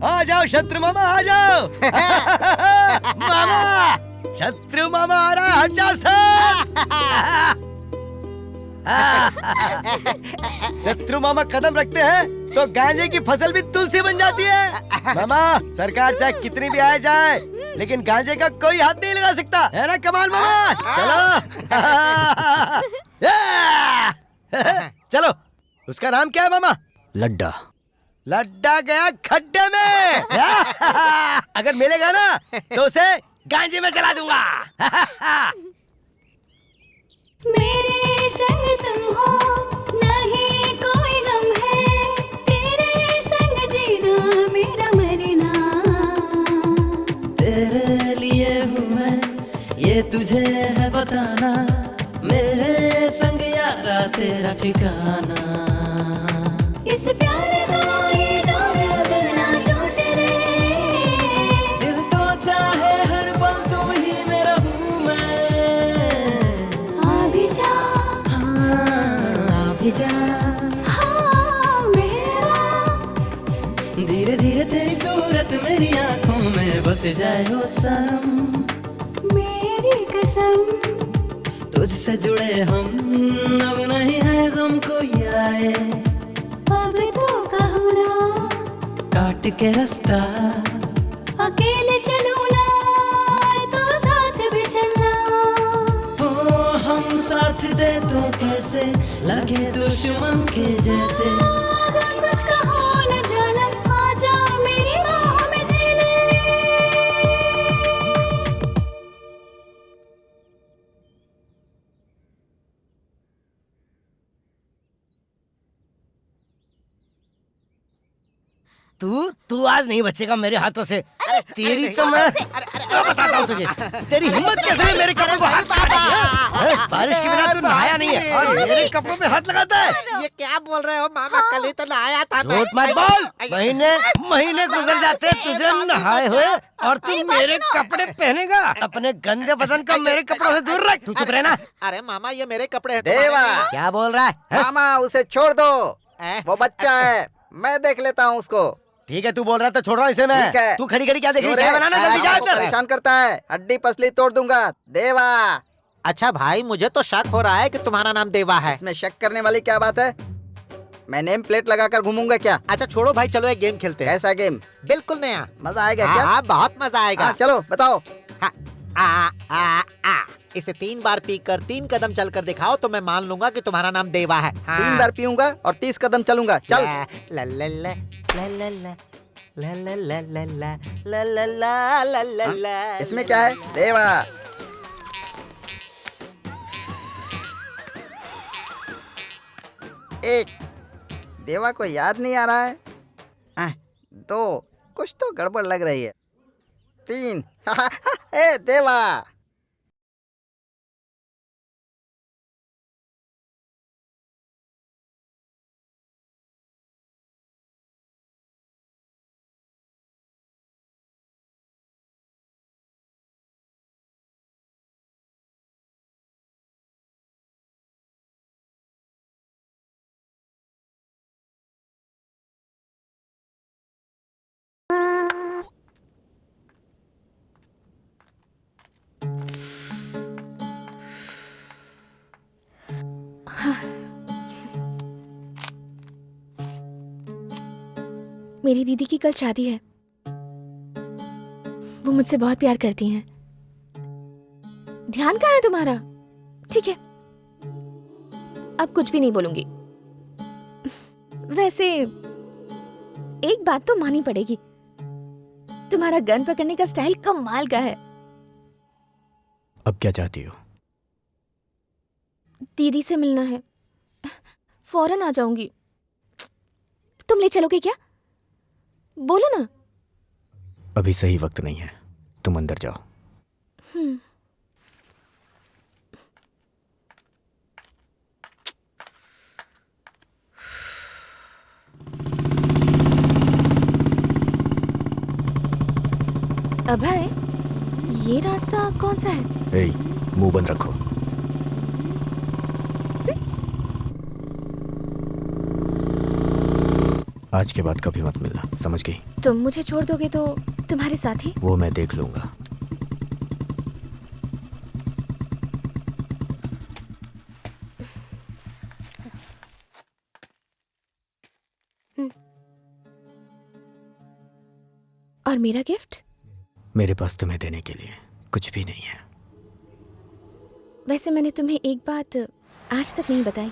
आ जाओ शत्रु मामा, आ जाओ। मामा, शत्रु मामा आ रहा है, हट जाओ सब। शत्रु मामा कदम रखते हैं तो गांजे की फसल भी तुलसी बन जाती है। मामा, सरकार चाहे कितनी भी आ जाए लेकिन गांजे का कोई हाथ नहीं लगा सकता, है ना कमाल मामा? चलो चलो। उसका नाम क्या है मामा? लड्डा। लड्डा गया खड्डे में। अगर मिलेगा ना तो उसे गांजे में चला दूंगा। मेरे संग तुम हो, नहीं कोई गम है, तेरे संग जीना मेरा मरना। तेरे लिए हूँ तुझे है बताना, मेरे संग यारा तेरा ठिकाना। इस प्यार का ये डोर अब ना टूटे रे, दिल तो चाहे हर पल तुम ही मेरा हूँ मैं। आ भी जा, हाँ आ भी जा, हाँ मेरा। धीरे धीरे तेरी सूरत मेरी आंखों में बस जाए हो सनम, मेरी कसम तुझसे जुड़े हम, अब नहीं है गम कोई आए। अब तो कहूँ ना काट के रास्ता, अकेले चलूँ ना तो साथ भी चलना। ओ हम साथ दे तो कैसे लगे दुश्मन के जैसे। अगर कुछ कहो न जानम, आ जाओ मेरी बाहों में जी ले। तू आज नहीं बचेगा मेरे हाथों से। तेरी तो मैं बताता हूँ तुझे, तेरी हिम्मत कैसे है मेरे कपड़ों को हाथ लगाने की? बारिश के बिना तू नहाया नहीं है और मेरे कपड़ों पे हाथ लगाता है। ये क्या बोल रहे हो मामा? कल ही तो नहाया था। झूठ मत बोल, महीने गुजर जाते तुझे नहाए हुए और तू मेरे कपड़े पहनेगा। अपने गंदे बदन को मेरे कपड़ों से दूर रख। तू चुप रहना। अरे मामा ये मेरे कपड़े हैं। देवा क्या बोल रहा है? मामा उसे छोड़ दो, वो बच्चा है, मैं देख लेता हूँ उसको। ठीक है तू बोल रहा है तो छोड़ रहा हूँ इसे मैं। ठीक है। तू खड़ी खड़ी क्या देख रही है? चाय बनाना जल्दी जा इधर। परेशान करता है, हड्डी पसली तोड़ दूंगा। देवा। अच्छा भाई मुझे तो शक हो रहा है कि तुम्हारा नाम देवा है। इसमें शक करने वाली क्या बात है? मैं नेम प्लेट लगाकर घूमूंगा क्या? अच्छा छोड़ो भाई, चलो एक गेम खेलते हैं। कैसा गेम? बिल्कुल नया, मजा आएगा क्या? हाँ बहुत मजा आएगा। चलो बताओ। इसे 3 बार पीकर 3 कदम चलकर दिखाओ तो मैं मान लूंगा कि तुम्हारा नाम देवा है। 3 बार पीऊंगा और 30 कदम चलूंगा। चल। इसमें क्या है? देवा। एक, देवा को याद नहीं आ रहा है। 2, कुछ तो गड़बड़ लग रही है। 3, ए देवा। मेरी दीदी की कल शादी है। वो मुझसे बहुत प्यार करती हैं। ध्यान कहाँ है तुम्हारा? ठीक है, अब कुछ भी नहीं बोलूंगी। वैसे एक बात तो माननी पड़ेगी, तुम्हारा गन पकड़ने का स्टाइल कमाल का है। अब क्या चाहती हो? दीदी से मिलना है, फौरन आ जाऊंगी। तुम ले चलोगे क्या? बोलो ना। अभी सही वक्त नहीं है, तुम अंदर जाओ। अभय, ये रास्ता कौन सा है? मुंह बंद रखो। आज के बाद कभी मत मिलना, समझ गई? तुम मुझे छोड़ दोगे तो तुम्हारे साथी? वो मैं देख लूंगा। और मेरा गिफ्ट? मेरे पास तुम्हें देने के लिए कुछ भी नहीं है। वैसे मैंने तुम्हें एक बात आज तक नहीं बताई।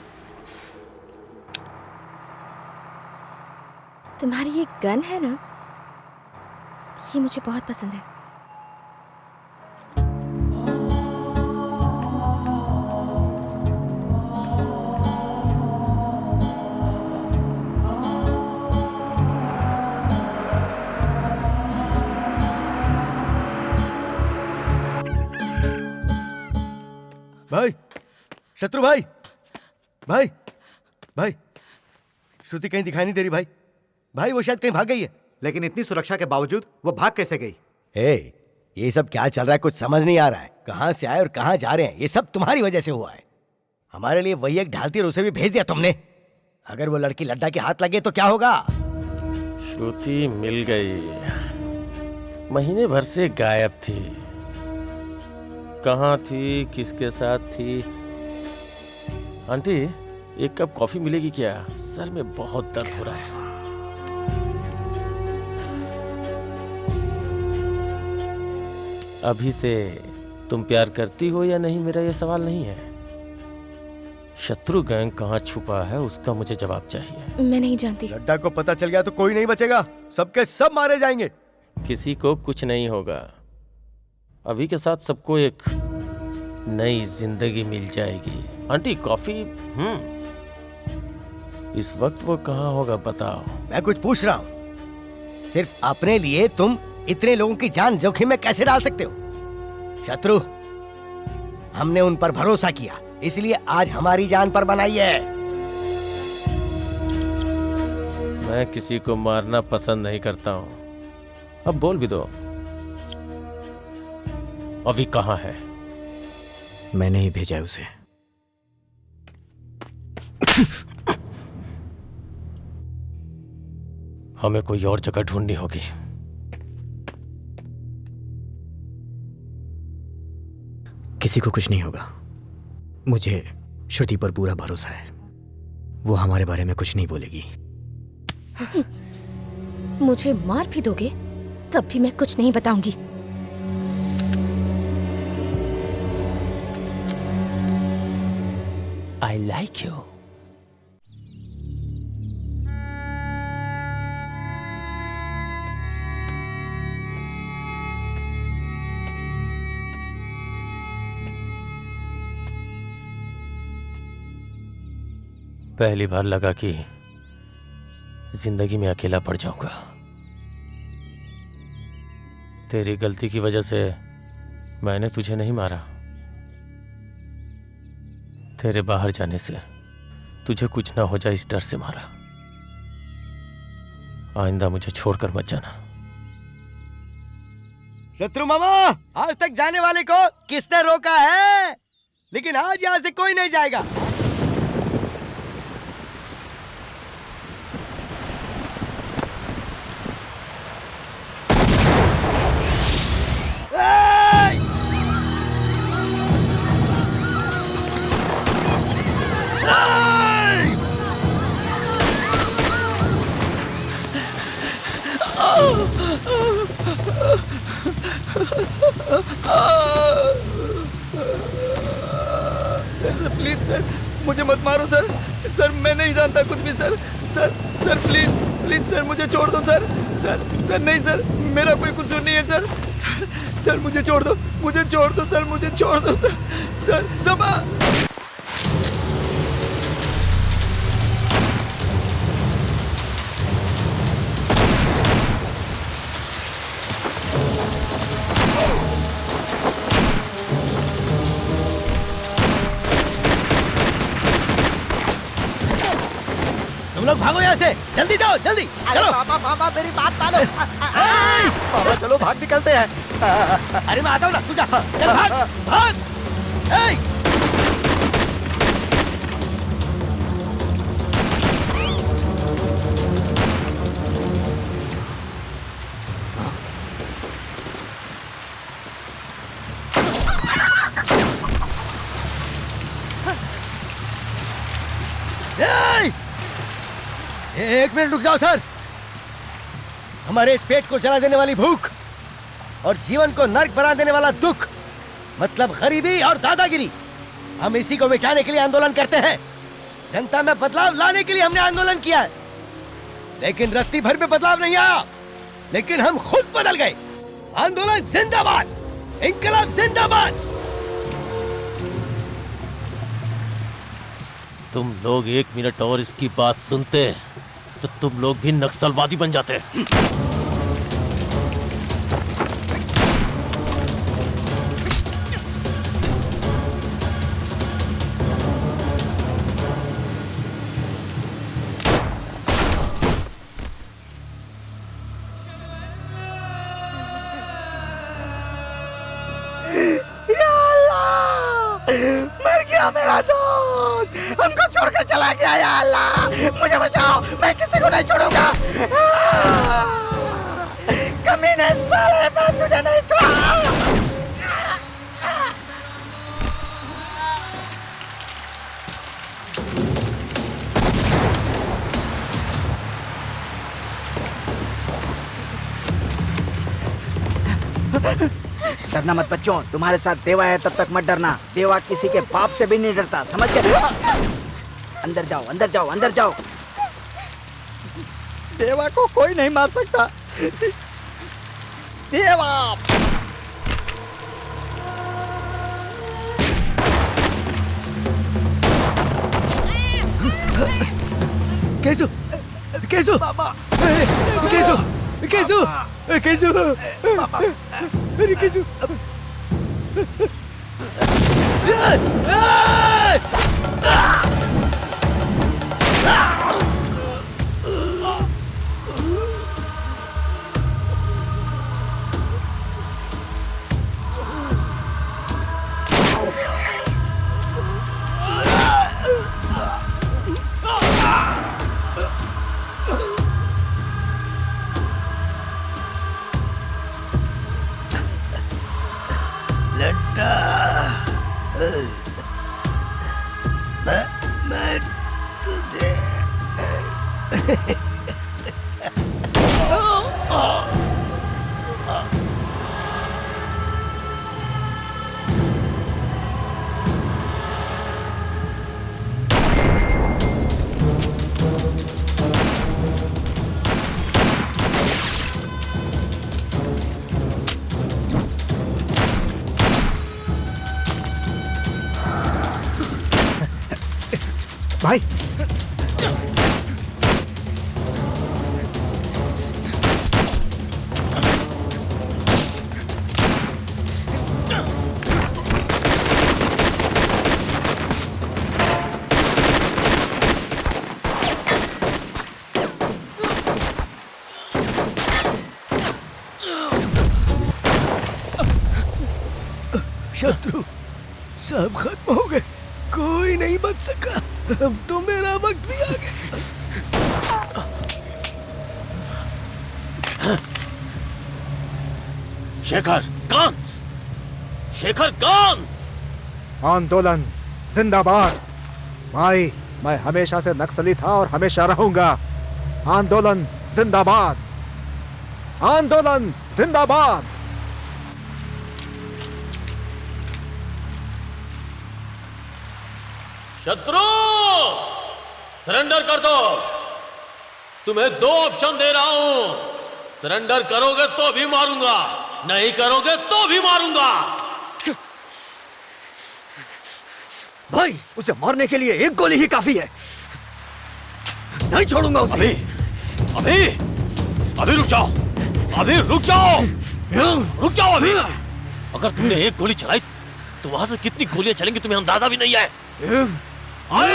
तुम्हारी ये गन है ना, ये मुझे बहुत पसंद है। भाई, शत्रु भाई, भाई, भाई, श्रुति कहीं दिखाई नहीं दे रही भाई। भाई वो शायद कहीं भाग गई है। लेकिन इतनी सुरक्षा के बावजूद वो भाग कैसे गई? ये सब क्या चल रहा है कुछ समझ नहीं आ रहा है। कहाँ से आए और कहाँ जा रहे हैं, ये सब तुम्हारी वजह से हुआ है। हमारे लिए वही एक ढालती और उसे भी भेज दिया तुमने। अगर वो लड़की लड्डा के हाथ लगे तो क्या होगा? श्रुति मिल गई, महीने भर से गायब थी। कहाँ थी, किसके साथ थी? आंटी, एक कप कॉफी मिलेगी क्या? सर में बहुत दर्द हो रहा है। अभी से तुम प्यार करती हो या नहीं, मेरा ये सवाल नहीं है। शत्रु गैंग कहाँ छुपा है उसका मुझे जवाब चाहिए। मैं नहीं जानती। लड्डा को पता चल गया तो कोई नहीं बचेगा, सबके सब मारे जाएंगे। किसी को कुछ नहीं होगा। अभी के साथ सबको एक नई जिंदगी मिल जाएगी। Aunty coffee? इस वक्त वो कहाँ होगा बताओ। मैं कुछ पूछ रहा हूँ। सिर्फ अपने लिए तुम इतने लोगों की जान जोखिम में कैसे डाल सकते हो? शत्रु, हमने उन पर भरोसा किया, इसलिए आज हमारी जान पर बनाई है। मैं किसी को मारना पसंद नहीं करता हूँ। अब बोल भी दो, अभी कहाँ है? मैंने ही भेजा है उसे। हमें कोई और जगह ढूंढनी होगी। किसी को कुछ नहीं होगा। मुझे श्रुति पर पूरा भरोसा है। वो हमारे बारे में कुछ नहीं बोलेगी। मुझे मार भी दोगे तब भी मैं कुछ नहीं बताऊंगी। I like you. पहली बार लगा कि जिंदगी में अकेला पड़ जाऊंगा। तेरी गलती की वजह से मैंने तुझे नहीं मारा। तेरे बाहर जाने से तुझे कुछ ना हो जाए इस डर से मारा। आइंदा मुझे छोड़कर मत जाना। शत्रु मामा, आज तक जाने वाले को किसने रोका है? लेकिन आज यहाँ से कोई नहीं जाएगा। सर प्लीज सर, मुझे मत मारो सर। सर मैं नहीं जानता कुछ भी sir. Sir please please sir, मुझे छोड़ दो सर। सर नहीं सर, मेरा कोई कसूर नहीं है सर। सर मुझे छोड़ दो, मुझे छोड़ दो सर, मुझे छोड़ दो सर। सर जमा। लोग भागो यहाँ से, जल्दी जाओ, जल्दी चलो। पापा मेरी बात मानो। पापा चलो भाग निकलते हैं। अरे मैं आता हूँ ना, तू जा, चल भाग भाग। एक मिनट रुक जाओ सर। हमारे इस पेट को जला देने वाली भूख और जीवन को नर्क बना देने वाला दुख, मतलब गरीबी और दादागिरी, हम इसी को मिटाने के लिए आंदोलन करते हैं। जनता में बदलाव लाने के लिए हमने आंदोलन किया है, लेकिन रत्ती भर में बदलाव नहीं आया। लेकिन हम खुद बदल गए। आंदोलन जिंदाबाद, इंकलाब जिंदाबाद। तुम लोग एक मिनट और इसकी बात सुनते तो तुम लोग भी नक्सलवादी बन जाते। गया मेरा दोस्त, हमको छोड़कर चला गया। या अल्लाह मुझे बचाओ, मैं किसी को नहीं छोड़ूंगा। कमीने साले, मैं तुझे नहीं छोड़ा। डरना मत बच्चों, तुम्हारे साथ देवा है तब तक मत डरना। देवा किसी के बाप से भी नहीं डरता, समझ गए? अंदर जाओ, अंदर जाओ, अंदर जाओ। देवा को कोई नहीं मार सकता। देवा केसु, केसु, केसु, केसु, केसु, अरे केसु, मैं तुझे भाई शत्रु सब खत्म हो गए, कोई नहीं बच सका। अब तो मेरा वक्त भी आ गया। शेखर गांस, शेखर गांस। आंदोलन जिंदाबाद। भाई मैं हमेशा से नक्सली था और हमेशा रहूंगा। आंदोलन जिंदाबाद, आंदोलन जिंदाबाद। शत्रु सरेंडर कर दो। तुम्हें दो ऑप्शन दे रहा हूं, सरेंडर करोगे तो भी मारूंगा, नहीं करोगे तो भी मारूंगा। भाई उसे मारने के लिए एक गोली ही काफी है, नहीं छोड़ूंगा उसे। अभी अभी अभी रुक जाओ, अभी रुक जाओ, रुक जाओ अभी। अगर तुमने एक गोली चलाई तो वहां से कितनी गोलियां चलेंगी तुम्हें अंदाजा भी नहीं है। अबे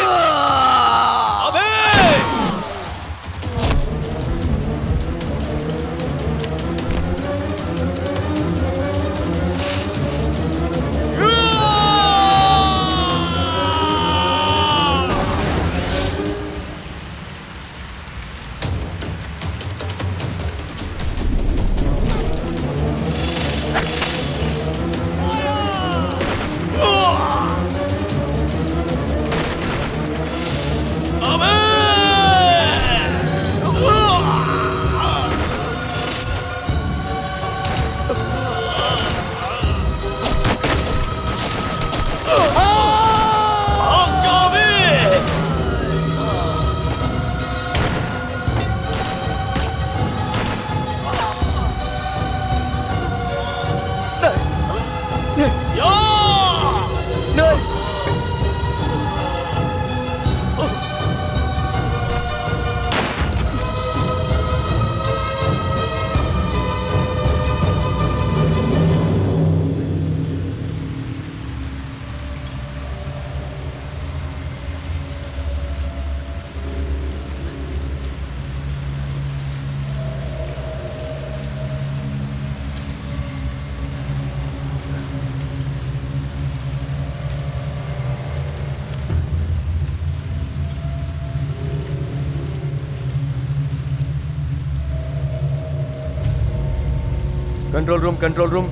कंट्रोल रूम,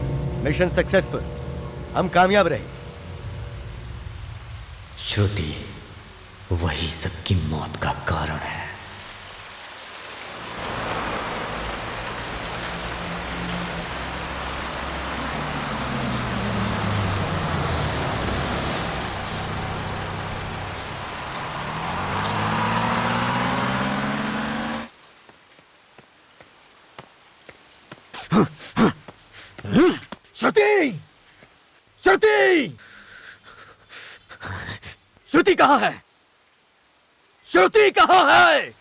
मिशन सक्सेसफुल। हम कामयाब रहे। श्रुति वही सबकी मौत का कारण है। श्रुति! श्रुति! श्रुति कहाँ है? श्रुति कहाँ है?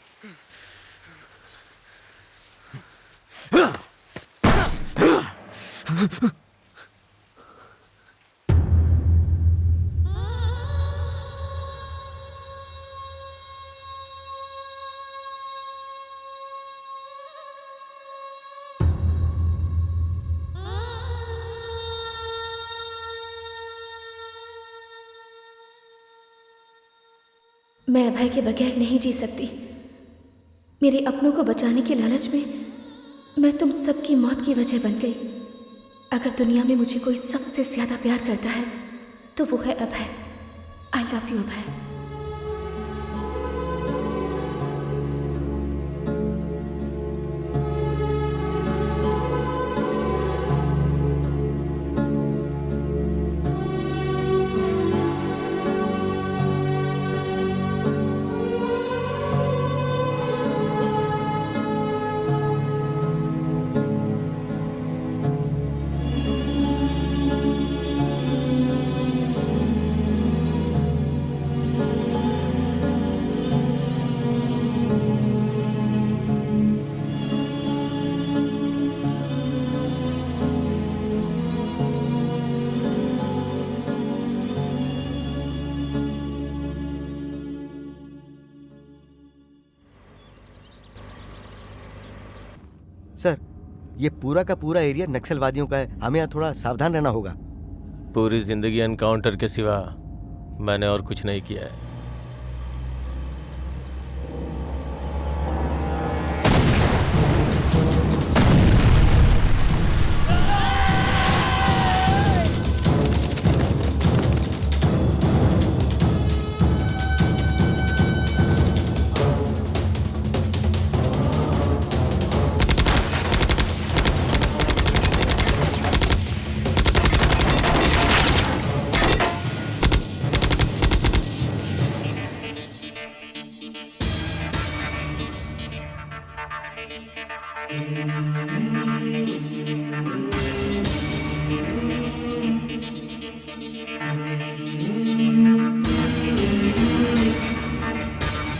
मैं अभय के बगैर नहीं जी सकती। मेरे अपनों को बचाने के लालच में मैं तुम सबकी मौत की वजह बन गई। अगर दुनिया में मुझे कोई सबसे ज्यादा प्यार करता है तो वो है Abhay. I love you Abhay. Sir, ये पूरा का पूरा एरिया नक्सलवादियों का है। हमें यहाँ थोड़ा सावधान रहना होगा। पूरी जिंदगी एनकाउंटर के सिवा मैंने और कुछ नहीं किया है।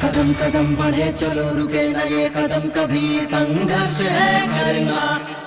कदम कदम बढ़े चलो रुके न ये कदम कभी, संघर्ष है करना